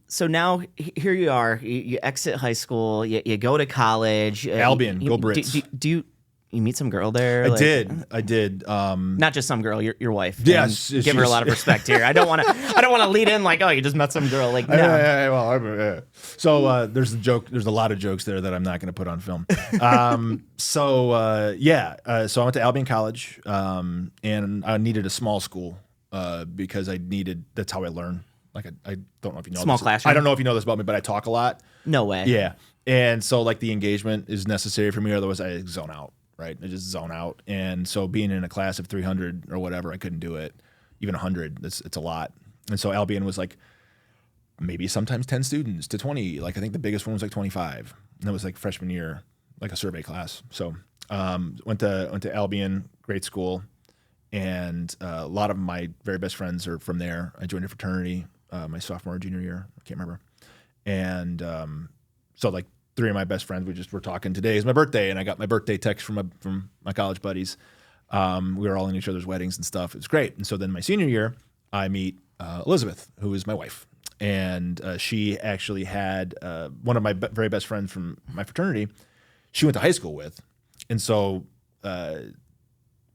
So now here you are. You exit high school. You go to college. Albion, go Brits. Do you meet some girl there? I did. Not just some girl, your wife. Yes, give her a lot of respect here. I don't want to lead in like, oh, you just met some girl. Like, no. So there's a joke. There's a lot of jokes there that I'm not going to put on film. So I went to Albion College, and I needed a small school because that's how I learn. Like I don't know if you know small this. classroom. I don't know if you know this about me, but I talk a lot. No way. Yeah, and so like the engagement is necessary for me, otherwise I zone out. Right, I just zone out, and so being in a class of 300 or whatever, I couldn't do it. Even 100, it's a lot. And so Albion was like maybe sometimes 10 students to 20. Like I think the biggest one was like 25, and that was like freshman year, like a survey class. So went to Albion, great school, and a lot of my very best friends are from there. I joined a fraternity my sophomore or junior year, I can't remember, and so like 3 of my best friends, we were talking. Today is my birthday, and I got my birthday text from my college buddies. We were all in each other's weddings and stuff. It was great. And so then my senior year, I meet Elizabeth, who is my wife, and she actually had one of my very best friends from my fraternity. She went to high school with, and so my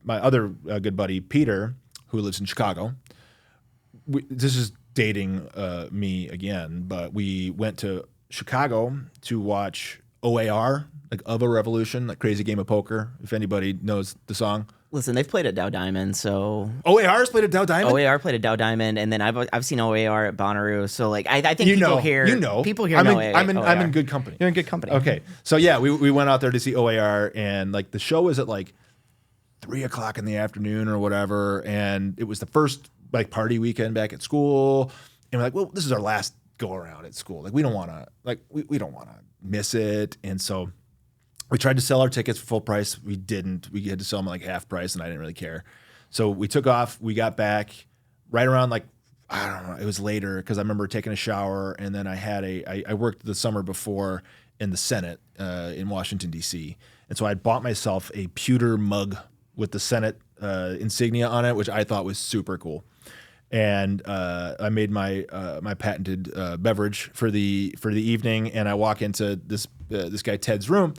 other good buddy Peter, who lives in Chicago. This is dating me again, but we went to Chicago to watch OAR, like Of a Revolution, like Crazy Game of Poker, if anybody knows the song. Listen, they've played at Dow Diamond, so OAR's played at Dow Diamond? OAR played at Dow Diamond, and then I've seen OAR at Bonnaroo. So like I think people know, people here know I'm in good company. You're in good company. Okay. So yeah, we went out there to see OAR, and like the show was at like 3:00 in the afternoon or whatever, and it was the first like party weekend back at school, and we're like, well, this is our last go around at school. Like we don't want to miss it, and so we tried to sell our tickets for full price. We didn't. We had to sell them at like half price, and I didn't really care. So we took off. We got back right around like, I don't know, it was later because I remember taking a shower, and then I worked the summer before in the Senate in Washington, D.C. And so I bought myself a pewter mug with the Senate insignia on it, which I thought was super cool. And I made my my patented beverage for the evening, and I walk into this guy Ted's room,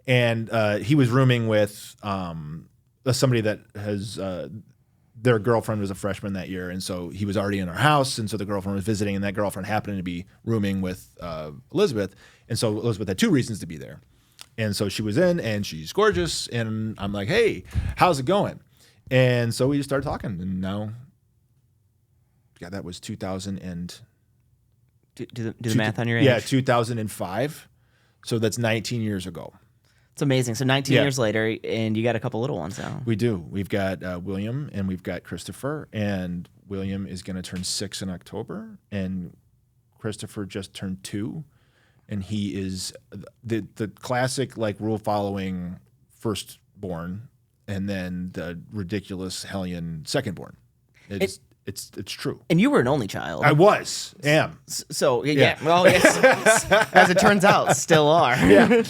and he was rooming with somebody that has their girlfriend was a freshman that year, and so he was already in our house, and so the girlfriend was visiting, and that girlfriend happened to be rooming with Elizabeth, and so Elizabeth had two reasons to be there, and so she was in, and she's gorgeous, and I'm like, hey, how's it going? And so we just started talking, and now. Yeah, that was 2000 and... Do the math on your age? Yeah, 2005. So that's 19 years ago. It's amazing. So 19 years later, and you got a couple little ones now. We do. We've got William, and we've got Christopher, and William is going to turn 6 in October, and Christopher just turned 2, and he is the classic like rule-following firstborn, and then the ridiculous hellion secondborn. It's true. And you were an only child. I am. So, yeah. Well, yes, as it turns out, still are. Yeah.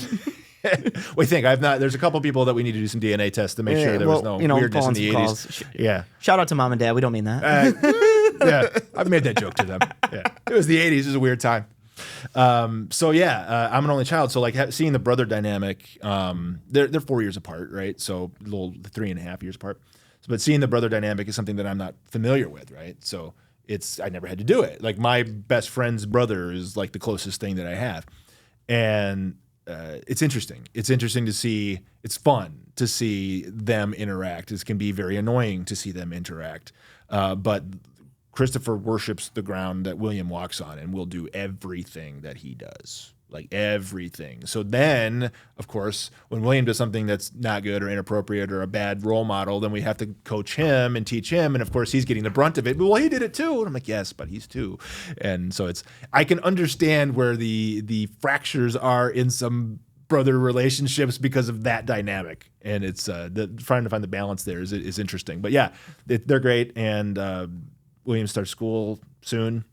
We think there's a couple people that we need to do some DNA tests to make sure there was no weirdness in the 80s. Yeah. Shout out to mom and dad. We don't mean that. Yeah. I've made that joke to them. Yeah. It was the 80s. It was a weird time. I'm an only child. So like seeing the brother dynamic, they're 4 years apart, right? So a little 3.5 years apart. But seeing the brother dynamic is something that I'm not familiar with, right? So I never had to do it. Like my best friend's brother is like the closest thing that I have. And it's interesting. It's interesting to see, it's fun to see them interact. It can be very annoying to see them interact. But Christopher worships the ground that William walks on and will do everything that he does. Like everything. So then, of course, when William does something that's not good or inappropriate or a bad role model, then we have to coach him and teach him. And of course, he's getting the brunt of it. But well, he did it too. And I'm like, yes, but he's 2. And so I can understand where the fractures are in some brother relationships because of that dynamic. And it's trying to find the balance there is interesting. But yeah, they're great. And William starts school soon.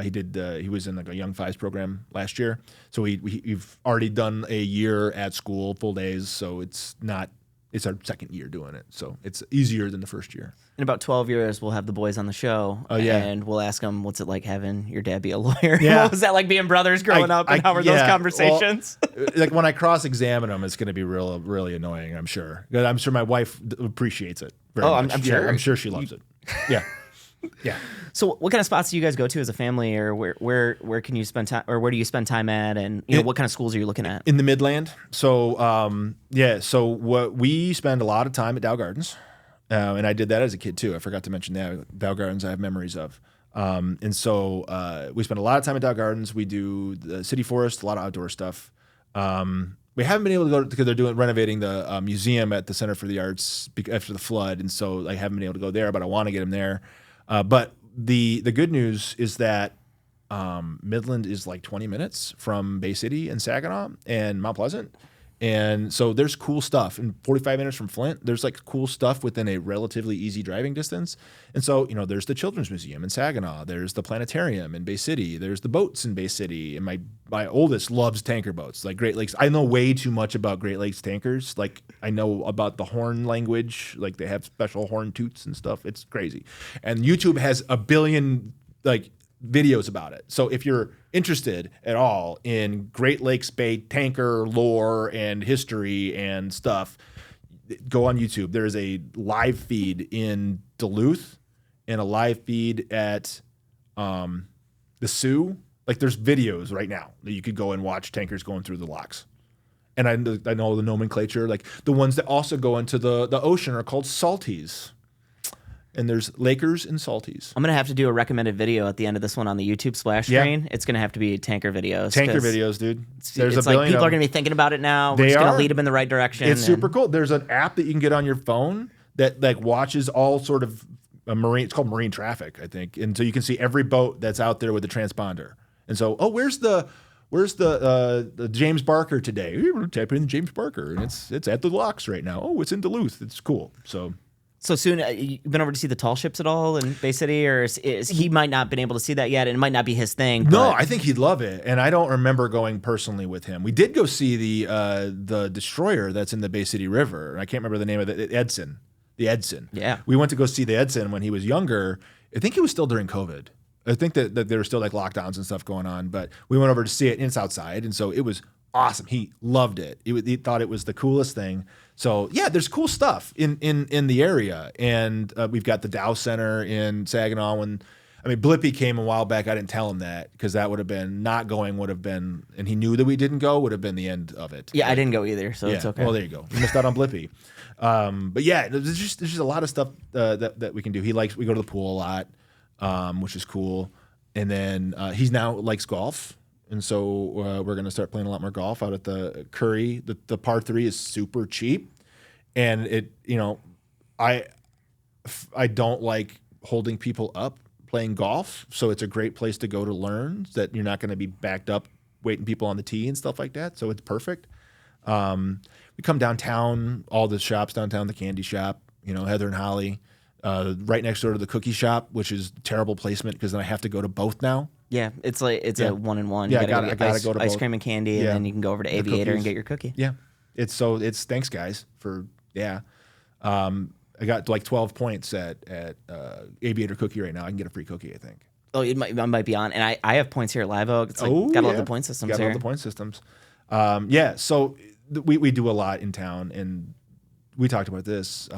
He was in like a Young Fives program last year. So we've already done a year at school, full days. So it's our second year doing it. So it's easier than the first year. In about 12 years, we'll have the boys on the show. Oh, yeah. And we'll ask them, what's it like having your dad be a lawyer? Yeah. What was that like being brothers growing up? And how were those conversations? Well, like when I cross-examine them, it's going to be really annoying, I'm sure. I'm sure my wife appreciates it very much. I'm sure. Yeah, I'm sure she loves it. Yeah. Yeah. So what kind of spots do you guys go to as a family, or where can you spend time, or where do you spend time at, and what kind of schools are you looking at? In the Midland. So we spend a lot of time at Dow Gardens, and I did that as a kid too. I forgot to mention that. Dow Gardens I have memories of. And so we spend a lot of time at Dow Gardens. We do the city forest, a lot of outdoor stuff. We haven't been able to go because they're renovating the museum at the Center for the Arts after the flood, and so I haven't been able to go there, but I want to get them there. But the good news is that Midland is like 20 minutes from Bay City and Saginaw and Mount Pleasant. And so there's cool stuff. And 45 minutes from Flint, there's like cool stuff within a relatively easy driving distance. And so, there's the Children's Museum in Saginaw. There's the planetarium in Bay City. There's the boats in Bay City. And my oldest loves tanker boats, like Great Lakes. I know way too much about Great Lakes tankers. Like I know about the horn language. Like they have special horn toots and stuff. It's crazy. And YouTube has a billion videos about it. So if you're interested at all in Great Lakes Bay tanker lore and history and stuff, go on YouTube. There is a live feed in Duluth and a live feed at the Sioux. Like there's videos right now that you could go and watch tankers going through the locks. And I know the nomenclature. Like the ones that also go into the ocean are called salties. And there's Lakers and salties. I'm going to have to do a recommended video at the end of this one on the YouTube splash screen. It's going to have to be tanker videos. Tanker videos, dude. There's it's a like billion people are going to be thinking about it now. We're just going to lead them in the right direction. It's super cool. There's an app that you can get on your phone that like watches all sort of marine. It's called marine traffic, I think. And so you can see every boat that's out there with the transponder. And so, where's the James Barker today? You're typing in James Barker, and it's at the locks right now. Oh, it's in Duluth. It's cool. So soon, you've been over to see the tall ships at all in Bay City, or is he might not been able to see that yet, and it might not be his thing. No, I think he'd love it, and I don't remember going personally with him. We did go see the destroyer that's in the Bay City River. I can't remember the name of it. Edson, the Edson. Yeah, we went to go see the Edson when he was younger. I think it was still during COVID. I think that there were still like lockdowns and stuff going on, but we went over to see it, and it's outside, and so it was awesome. He loved it. He thought it was the coolest thing. So yeah, there's cool stuff in the area, and we've got the Dow Center in Saginaw. Blippy came a while back. I didn't tell him that because that would have been not going would have been, and he knew that we didn't go would have been the end of it. Yeah, I didn't go either, so it's okay. Well, there you go. You missed out on Blippy. But yeah, there's just a lot of stuff that we can do. We go to the pool a lot, which is cool, and then he's now likes golf. And so we're going to start playing a lot more golf out at the Curry. The par 3 is super cheap, and I don't like holding people up playing golf. So it's a great place to go to learn that you're not going to be backed up waiting people on the tee and stuff like that. So it's perfect. We come downtown, all the shops downtown, the candy shop, Heather and Holly, right next door to the cookie shop, which is terrible placement because then I have to go to both now. Yeah, it's a 1-in-1. Yeah, I gotta go to ice both. Cream and candy, and then you can go over to Aviator and get your cookie. Yeah, it's thanks guys for I got like 12 points at Aviator Cookie right now. I can get a free cookie, I think. Oh, it might be on, and I have points here at Live Oak. It's like gotta love the point systems here. Gotta love the point systems. So we do a lot in town, and we talked about this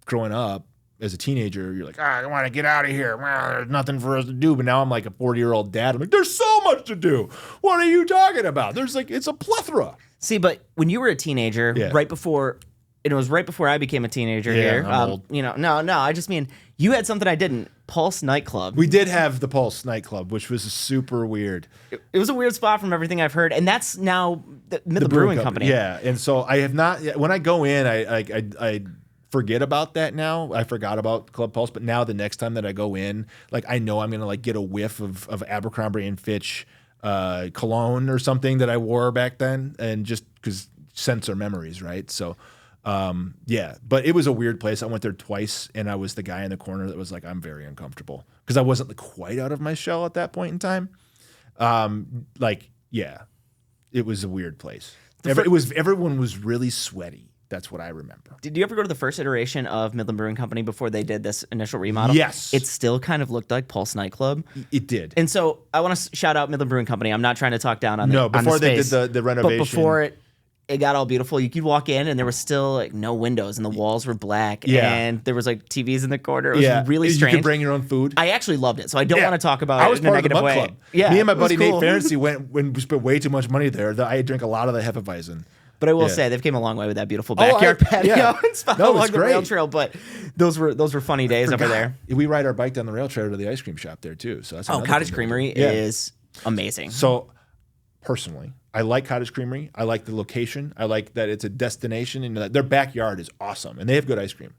growing up. As a teenager, you're like, I want to get out of here. Well, there's nothing for us to do. But now I'm like a 40-year-old dad. I'm like, there's so much to do. What are you talking about? It's a plethora. See, but when you were a teenager, right before I became a teenager here. I'm old. No, I just mean you had something I didn't. Pulse nightclub. We did have the Pulse nightclub, which was super weird. It was a weird spot from everything I've heard, and that's now the Brewing Company. Yeah, and so I have not. When I go in, I forget about that now. I forgot about Club Pulse, but now the next time that I go in, like I know I'm gonna like get a whiff of Abercrombie and Fitch cologne or something that I wore back then, and just because scents are memories, right? So but it was a weird place. I went there twice, and I was the guy in the corner that was like, I'm very uncomfortable because I wasn't quite out of my shell at that point in time. It was a weird place. Everyone was really sweaty. That's what I remember. Did you ever go to the first iteration of Midland Brewing Company before they did this initial remodel? Yes. It still kind of looked like Pulse nightclub. It did. And so I want to shout out Midland Brewing Company. I'm not trying to talk down on before they space, did the renovation. But before it got all beautiful, you could walk in and there was still like no windows and the walls were black and there was like TVs in the corner. It was really strange. You could bring your own food. I actually loved it, so I don't want to talk about it in a part negative of the way. Club. Yeah, me and my buddy cool. Nate Ferenczi went when we spent way too much money there. I drank a lot of the Hefeweizen. But I will say they've came a long way with that beautiful backyard patio and spot along the rail trail. But those were funny days over there. We ride our bike down the rail trail to the ice cream shop there too. So that's Cottage Creamery is amazing. So personally, I like Cottage Creamery. I like the location. I like that it's a destination, and their backyard is awesome, and they have good ice cream.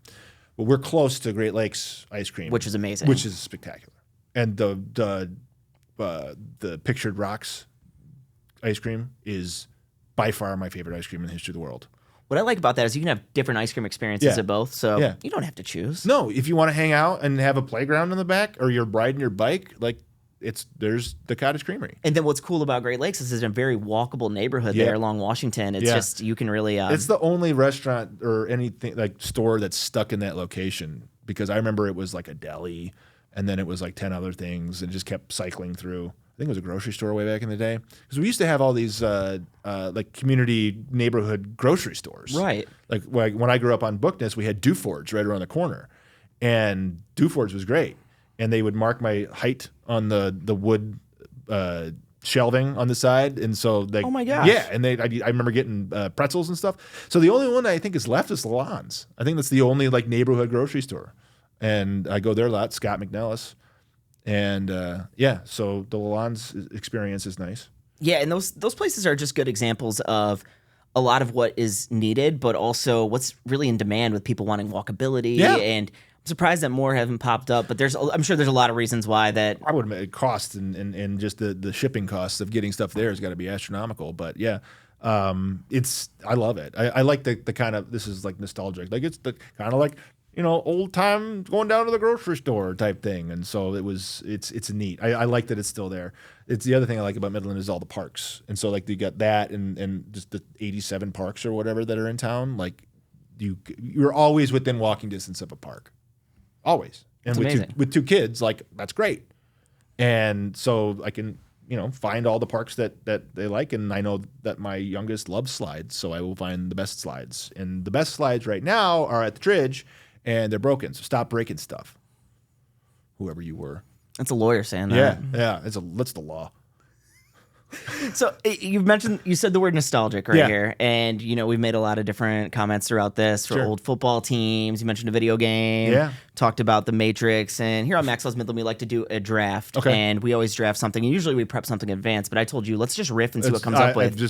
But we're close to Great Lakes ice cream, which is amazing, which is spectacular. And the Pictured Rocks ice cream is by far my favorite ice cream in the history of the world. What I like about that is you can have different ice cream experiences at both, so you don't have to choose. No, if you want to hang out and have a playground in the back, or you're riding your bike, like there's the Cottage Creamery. And then what's cool about Great Lakes is it's a very walkable neighborhood there along Washington. It's just you can really. It's the only restaurant or anything like store that's stuck in that location, because I remember it was like a deli, and then it was like 10 other things, and just kept cycling through. I think it was a grocery store way back in the day, because we used to have all these like community neighborhood grocery stores. Right. Like when I grew up on Bookness, we had Duford's right around the corner, and Duford's was great. And they would mark my height on the wood shelving on the side, and so they. Oh my gosh. Yeah, and I remember getting pretzels and stuff. So the only one I think is left is Lalonde's. I think that's the only like neighborhood grocery store, and I go there a lot. Scott McNellis, and so the Lalonde's experience is nice. Yeah, and those places are just good examples of a lot of what is needed, but also what's really in demand with people wanting walkability. Yeah. And I'm surprised that more haven't popped up, but I'm sure there's a lot of reasons why that. I would admit cost and just the shipping costs of getting stuff there has got to be astronomical. But yeah, I love it. I like the kind of, this is like nostalgic. Like it's the kind of like, old time going down to the grocery store type thing. And so it's neat. I like that it's still there. It's the other thing I like about Midland is all the parks. And so like you got that and just the 87 parks or whatever that are in town. Like you're always within walking distance of a park. Always. And with two kids, like that's great. And so I can, find all the parks that they like. And I know that my youngest loves slides. So I will find the best slides. And the best slides right now are at the Tridge. And they're broken, so stop breaking stuff. Whoever you were. That's a lawyer saying that. Yeah, that's the law. So you said the word nostalgic here, and we've made a lot of different comments throughout this for old football teams. You mentioned a video game, talked about the Matrix, and here on Max Loves Midland we like to do a draft, and we always draft something. And usually we prep something in advance, but I told you let's just riff and see what comes up with.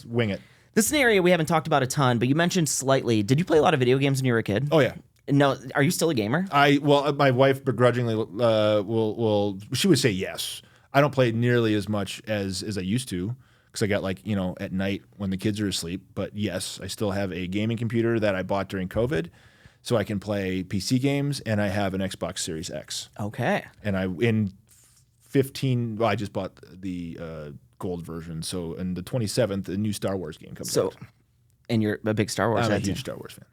Wing it. This is an area we haven't talked about a ton, but you mentioned slightly. Did you play a lot of video games when you were a kid? Oh yeah. No, are you still a gamer? My wife begrudgingly she would say yes. I don't play nearly as much as I used to because I got at night when the kids are asleep. But yes, I still have a gaming computer that I bought during COVID, so I can play PC games, and I have an Xbox Series X. Okay. And I just bought the gold version. So on the 27th, a new Star Wars game comes out. And you're a big Star Wars fan. I'm a huge Star Wars fan.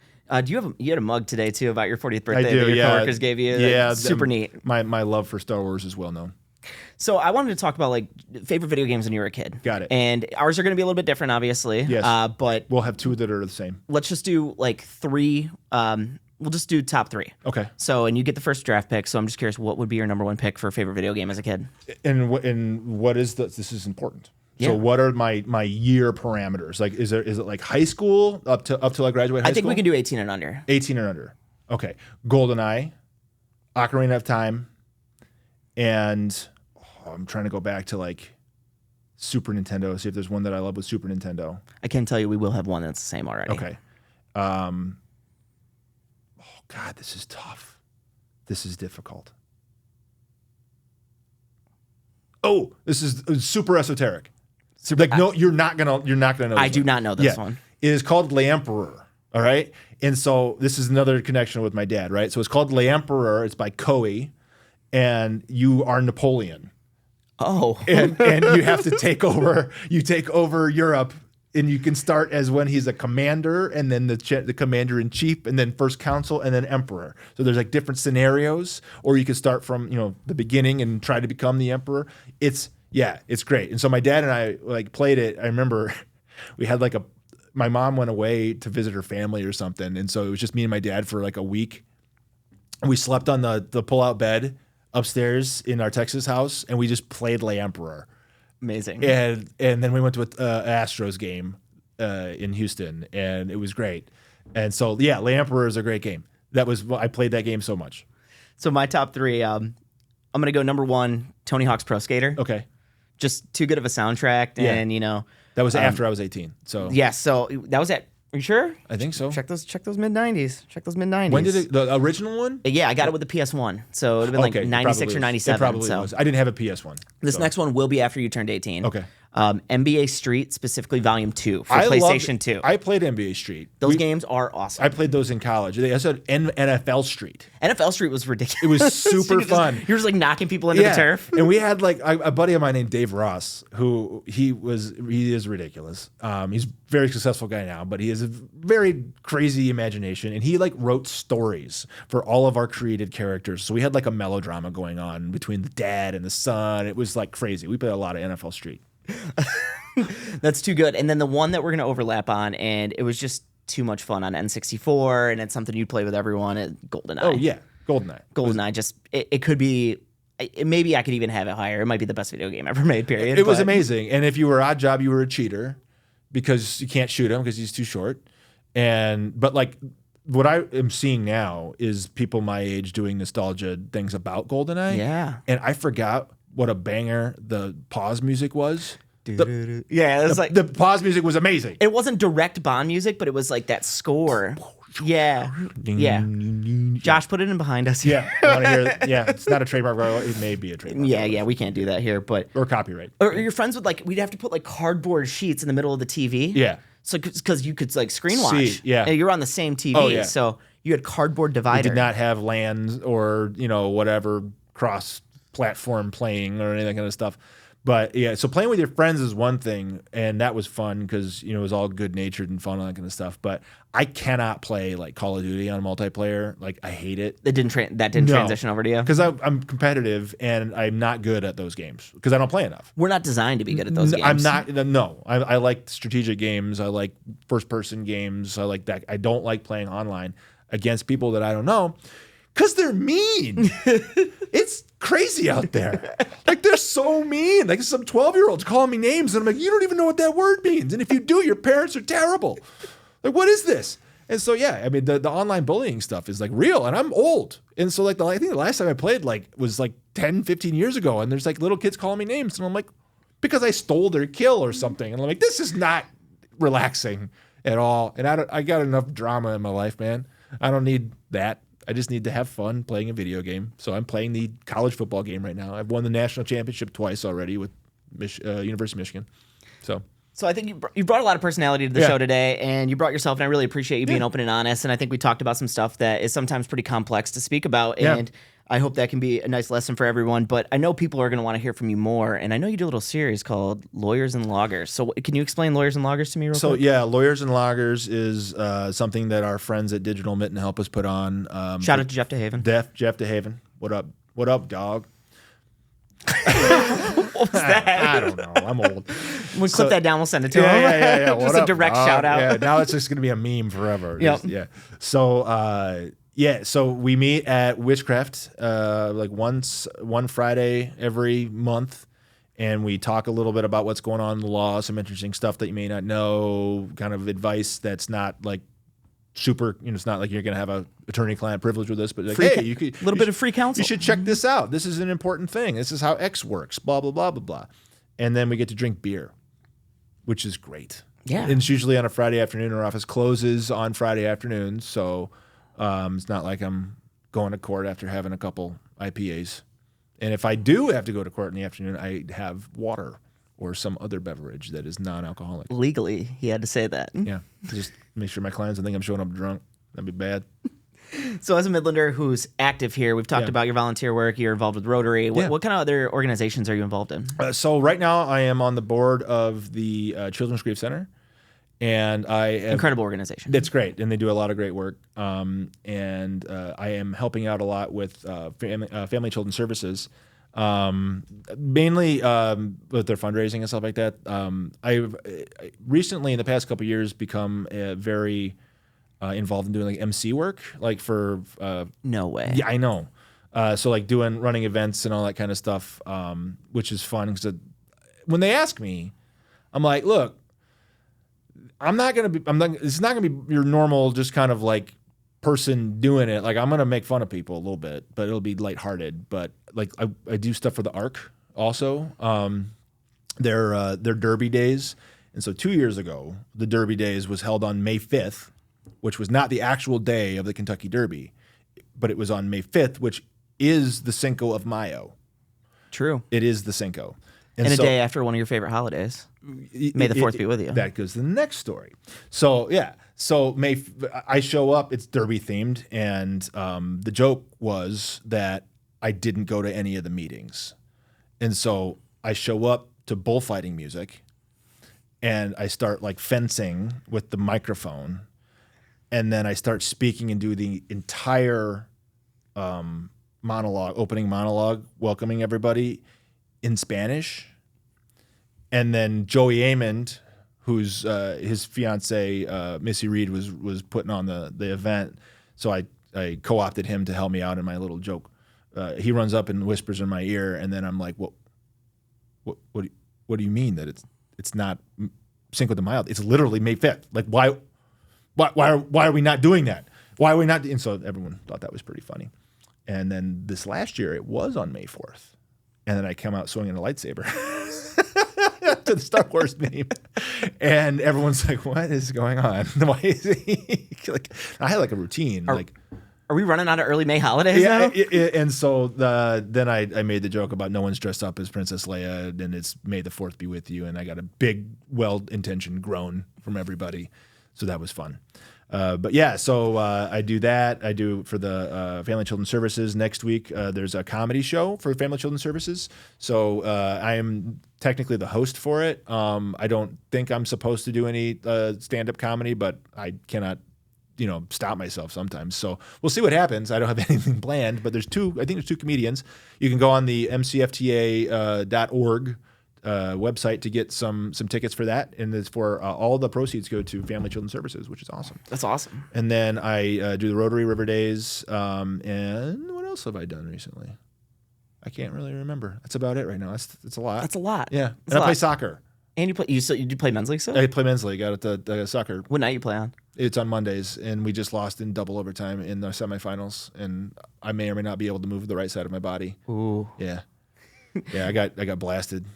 You had a mug today too about your 40th birthday I do, that your coworkers gave you. Yeah, super neat. My love for Star Wars is well known. So I wanted to talk about favorite video games when you were a kid. Got it. And ours are going to be a little bit different, obviously. Yes. But we'll have two that are the same. Let's just do three. We'll just do top three. Okay. So and you get the first draft pick. So I'm just curious, what would be your number one pick for favorite video game as a kid? And what is this is important. Yeah. So what are my year parameters? Like is it like high school up till I graduate high school? I think we can do 18 and under. 18 and under. Okay. GoldenEye, Ocarina of Time, and I'm trying to go back to Super Nintendo, see if there's one that I love with Super Nintendo. I can tell you we will have one that's the same already. Okay. Oh God, this is tough. This is difficult. Oh, this is super esoteric. No, you're not gonna know. I do not know this one. It is called L'Empereur. All right, and so this is another connection with my dad. Right, so it's called L'Empereur. It's by Koei, and you are Napoleon. Oh, and you have to take over. You take over Europe, and you can start as when he's a commander, and then the commander in chief, and then first consul, and then emperor. So there's different scenarios, or you can start from the beginning and try to become the emperor. It's great. And so my dad and I played it. I remember we had my mom went away to visit her family or something, and so it was just me and my dad for a week. We slept on the pull-out bed upstairs in our Texas house, and we just played L'Empereur. Amazing. And then we went to an Astros game in Houston, and it was great. And so L'Empereur is a great game. I played that game so much. So my top three, I'm gonna go number one, Tony Hawk's Pro Skater. Okay. Just too good of a soundtrack, and that was after I was 18. So so that was at. Are you sure? I think so. Check those mid-90s. Check those mid-90s. When did the original one? Yeah, I got it with the PS1. So it would have been 96 or 97. It probably was. I didn't have a PS1. This next one will be after you turned 18. Okay. NBA Street, specifically Volume 2 for PlayStation 2. I played NBA Street. Those games are awesime. I played those in college. They also had NFL Street. NFL Street was ridiculous. It was super fun. You were just knocking people into the turf. And we had a buddy of mine named Dave Ross, who he is ridiculous. He's a very successful guy now, but he has a very crazy imagination, and he wrote stories for all of our created characters. So we had a melodrama going on between the dad and the son. It was crazy. We played a lot of NFL Street. That's too good. And then the one that we're going to overlap on, and it was just too much fun on N64, and it's something you play with everyone at GoldenEye. Oh, yeah. GoldenEye. GoldenEye, it could be maybe I could even have it higher. It might be the best video game ever made, period. It was amazing. And if you were Odd Job, you were a cheater because you can't shoot him because he's too short. But like what I am seeing now is people my age doing nostalgia things about GoldenEye. Yeah. And I forgot what a banger the pause music was. Yeah, it was like the pause music was amazing. It wasn't direct Bond music, but it was like that score. Yeah, yeah. Josh, put it in behind us. Yeah, I want to hear it. Yeah, it's not a trademark. It may be a trademark. Yeah, we can't do that here, but or copyright. Or your friends would we'd have to put like cardboard sheets in the middle of the TV. Yeah, so because you could like screen watch. Yeah, and you're on the same TV, so you had cardboard divider. We did not have LAN or whatever cross-platform playing or any of that kind of stuff. But yeah, so playing with your friends is one thing, and that was fun because it was all good natured and fun and that kind of stuff. But I cannot play like Call of Duty on multiplayer. Like I hate it. That didn't transition over to you because I'm competitive and I'm not good at those games because I don't play enough. We're not designed to be good at those games. I'm not. No, I like strategic games. I like first person games. I like that. I don't like playing online against people that I don't know. Because they're mean. It's crazy out there. Like, they're so mean. Like, some 12-year-olds calling me names, and I'm like, you don't even know what that word means. And if you do, your parents are terrible. Like, what is this? And so, yeah, I mean, the online bullying stuff is, like, real, and I'm old. And so, like, I think the last time I played, like, was, like, 10, 15 years ago, and there's, like, little kids calling me names, and I'm like, because I stole their kill or something. And I'm like, this is not relaxing at all. And I got enough drama in my life, man. I don't need that. I just need to have fun playing a video game. So I'm playing the college football game right now. I've won the national championship twice already with University of Michigan. So I think you brought a lot of personality to the show today, and you brought yourself, and I really appreciate you being open and honest. And I think we talked about some stuff that is sometimes pretty complex to speak about, and I hope that can be a nice lesson for everyone. But I know people are going to want to hear from you more, and I know you do a little series called Lawyers and Loggers. So can you explain Lawyers and Loggers to me real quick? Yeah, Lawyers and Loggers is something that our friends at Digital Mitten help us put on. Shout out to Jeff DeHaven. Jeff DeHaven. What up? What up, dog? What was that? I don't know. I'm old. We'll clip that down. We'll send it to him. Yeah. Just a direct shout out. Yeah, now it's just going to be a meme forever. Yep. Yeah. So we meet at Witchcraft like one Friday every month, and we talk a little bit about what's going on in the law, some interesting stuff that you may not know, kind of advice that's not like super, it's not like you're going to have a attorney-client privilege with this, but like, hey, you could... A little bit of free counsel. You should check this out. This is an important thing. This is how X works, blah, blah, blah, blah, blah. And then we get to drink beer, which is great. Yeah. And it's usually on a Friday afternoon. Our office closes on Friday afternoons, so it's not like I'm going to court after having a couple IPAs. And if I do have to go to court in the afternoon, I have water or some other beverage that is non-alcoholic. Legally, he had to say that. Yeah, just make sure my clients don't think I'm showing up drunk. That'd be bad. So as a Midlander who's active here, we've talked about your volunteer work. You're involved with Rotary. What kind of other organizations are you involved in? So right now I am on the board of the Children's Grief Center. And incredible organization. That's great, and they do a lot of great work. And I am helping out a lot with Family Children's Services, mainly with their fundraising and stuff like that. I've recently, in the past couple of years, become very involved in doing like MC work, like for no way. Yeah, I know. So like running events and all that kind of stuff, which is fun. Because when they ask me, I'm like, look. It's not gonna be your normal, just kind of like person doing it. Like I'm gonna make fun of people a little bit, but it'll be lighthearted. But like I do stuff for the ARC also. Their Derby Days, and so 2 years ago, the Derby Days was held on May 5th, which was not the actual day of the Kentucky Derby, but it was on May 5th, which is the Cinco of Mayo. True. It is the Cinco. And a day after one of your favorite holidays. May the 4th be with you. That goes to the next story. So, yeah. So I show up. It's Derby themed. And the joke was that I didn't go to any of the meetings. And so I show up to bullfighting music. And I start like fencing with the microphone. And then I start speaking and do the entire opening monologue, welcoming everybody in Spanish. And then Joey Amond, who's his fiance Missy Reed was putting on the event, so I co-opted him to help me out in my little joke he runs up and whispers in my ear, and then I'm like, what do you mean that it's not Cinco de Mayo? It's literally May 5th. Like, why are we not doing that? Why are we not? And so everyone thought that was pretty funny. And then this last year, it was on May 4th. And then I come out swinging a lightsaber to the Star Wars meme. And everyone's like, what is going on? Why is he? Like, I had like a routine. Are we running out of early May holidays now? And so then I made the joke about no one's dressed up as Princess Leia, and it's May the 4th be with you. And I got a big, well-intentioned groan from everybody. So that was fun. But yeah, so I do that. I do for the Family and Children's Services next week. There's a comedy show for Family and Children's Services. So I am technically the host for it. I don't think I'm supposed to do any stand-up comedy, but I cannot, stop myself sometimes. So we'll see what happens. I don't have anything planned, but I think there's two comedians. You can go on the mcfta.org website to get some tickets for that, and it's for all the proceeds go to Family Children's Services, which is awesome. That's awesome. And then I do the Rotary River Days, and what else have I done recently? I can't really remember. That's about it right now. That's a lot. That's a lot. Yeah, and I play soccer. And you do play men's league still? I play men's league out at the soccer. What night you play on? It's on Mondays, and we just lost in double overtime in the semifinals, and I may or may not be able to move the right side of my body. Ooh. Yeah. I got blasted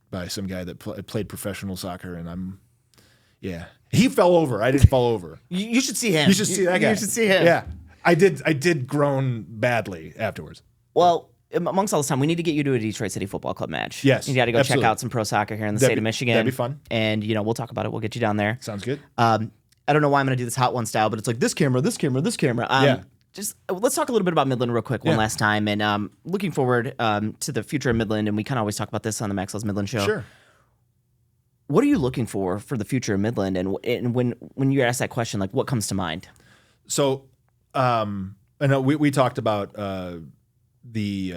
by some guy that played professional soccer, and he fell over. I didn't fall over. You should see him. You should see that guy. You should see him. Yeah, I did groan badly afterwards. Well, amongst all this time, we need to get you to a Detroit City Football Club match. Yes, you got to go absolutely. check out some pro soccer here in the state of Michigan. That'd be fun. And we'll talk about it. We'll get you down there. Sounds good. I don't know why I'm going to do this Hot One style, but it's like this camera, this camera, this camera. Yeah. Just let's talk a little bit about Midland real quick one last time, and looking forward to the future of Midland. And we kind of always talk about this on the Max Loves Midland show. Sure. What are you looking for the future of Midland? And when you ask that question, like what comes to mind? So, I know we talked about the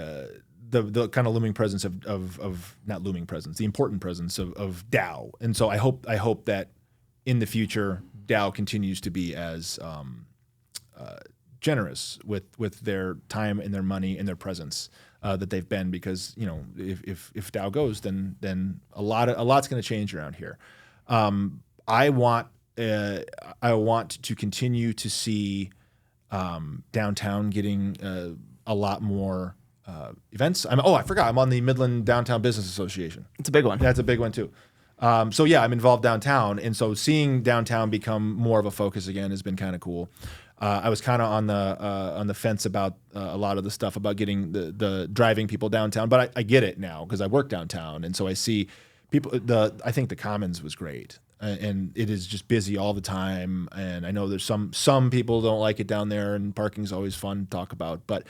kind of looming presence of not looming presence, the important presence of Dow, and so I hope that in the future Dow continues to be as generous with their time and their money and their presence that they've been, because if Dow goes, then a lot's going to change around here. I want to continue to see downtown getting a lot more events. I forgot. I'm on the Midland Downtown Business Association. It's a big one. That's a big one too. So yeah, I'm involved downtown, and so seeing downtown become more of a focus again has been kind of cool. I was kind of on the fence about a lot of the stuff about getting the driving people downtown, but I get it now because I work downtown, and so I see people. I think the Commons was great, and it is just busy all the time. And I know there's some people don't like it down there, and parking's always fun to talk about, but.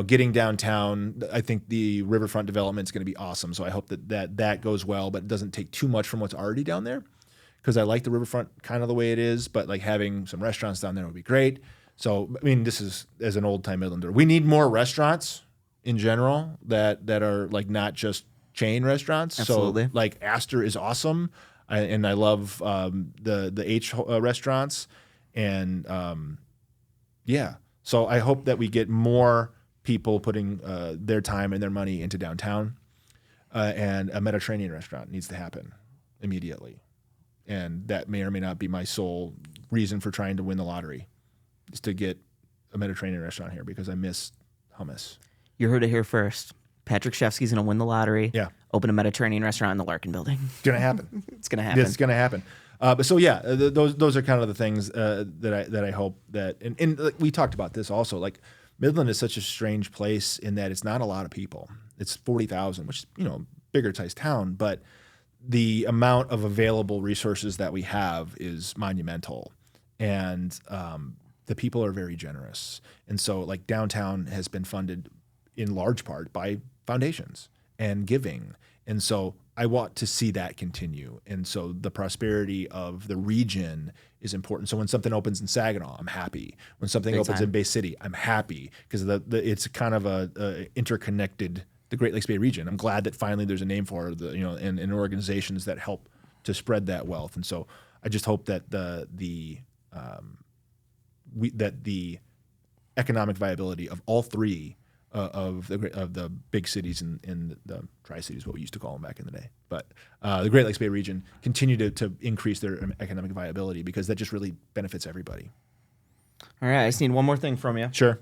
Getting downtown, I think the riverfront development is going to be awesome. So I hope that goes well, but it doesn't take too much from what's already down there, because I like the riverfront kind of the way it is, but like having some restaurants down there would be great. So, this is as an old time Midlander. We need more restaurants in general that are like not just chain restaurants. Absolutely. So like Astor is awesome. And I love the H restaurants. And so I hope that we get more people putting their time and their money into downtown, and a Mediterranean restaurant needs to happen immediately. And that may or may not be my sole reason for trying to win the lottery, is to get a Mediterranean restaurant here, because I miss hummus. You heard it here first. Patrick Schefsky's going to win the lottery. Yeah. Open a Mediterranean restaurant in the Larkin building. It's going to happen. It's going to happen. It's going to happen. But so yeah, those are kind of the things that I hope that, and like, we talked about this also, like Midland is such a strange place in that it's not a lot of people. It's 40,000, which is, bigger sized town, but the amount of available resources that we have is monumental. And the people are very generous. And so like downtown has been funded in large part by foundations and giving. And so I want to see that continue. And so the prosperity of the region is important. So when something opens in Saginaw, I'm happy. When something opens in Bay City, I'm happy, because it's kind of a interconnected, the Great Lakes Bay region. I'm glad that finally there's a name for it, and organizations that help to spread that wealth. And so I just hope that the economic viability of all three of the big cities in the Tri-Cities, what we used to call them back in the day. But the Great Lakes Bay region continue to increase their economic viability because that just really benefits everybody. All right, I just need one more thing from you. Sure.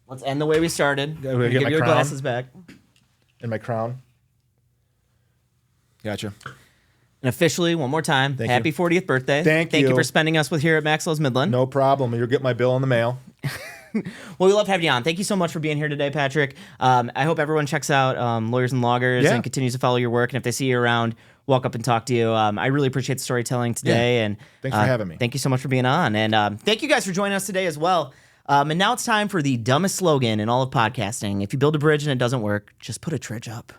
Let's end the way we started. Get Give my your crown. glasses back. And my crown. Gotcha. And officially, one more time, Thank happy you. 40th birthday. Thank you. Thank you for spending us with here at Max Loves Midland. No problem. You'll get my bill in the mail. Well, we love having you on. Thank you so much for being here today, Patrick. I hope everyone checks out Lawyers and Loggers and continues to follow your work. And if they see you around, walk up and talk to you. I really appreciate the storytelling today. And thanks for having me. Thank you so much for being on. And thank you guys for joining us today as well. And now it's time for the dumbest slogan in all of podcasting. If you build a bridge and it doesn't work, just put a tridge up.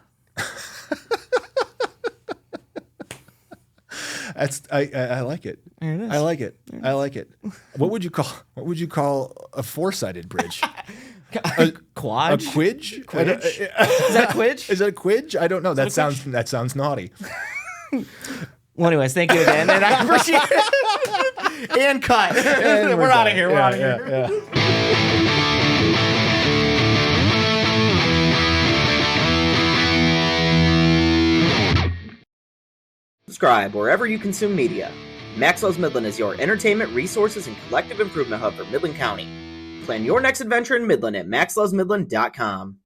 I like it. There it is. I like it. I like it. What would you call a four-sided bridge? A quad? A quidge? Quidge? Is that a quidge? Is that a quidge? I don't know. That sounds naughty. Well, anyways, thank you again, and I appreciate it. And cut. And we're out of here. We're Yeah, out of here. yeah. Subscribe wherever you consume media. Max Loves Midland is your entertainment, resources, and collective improvement hub for Midland County. Plan your next adventure in Midland at maxlovesmidland.com.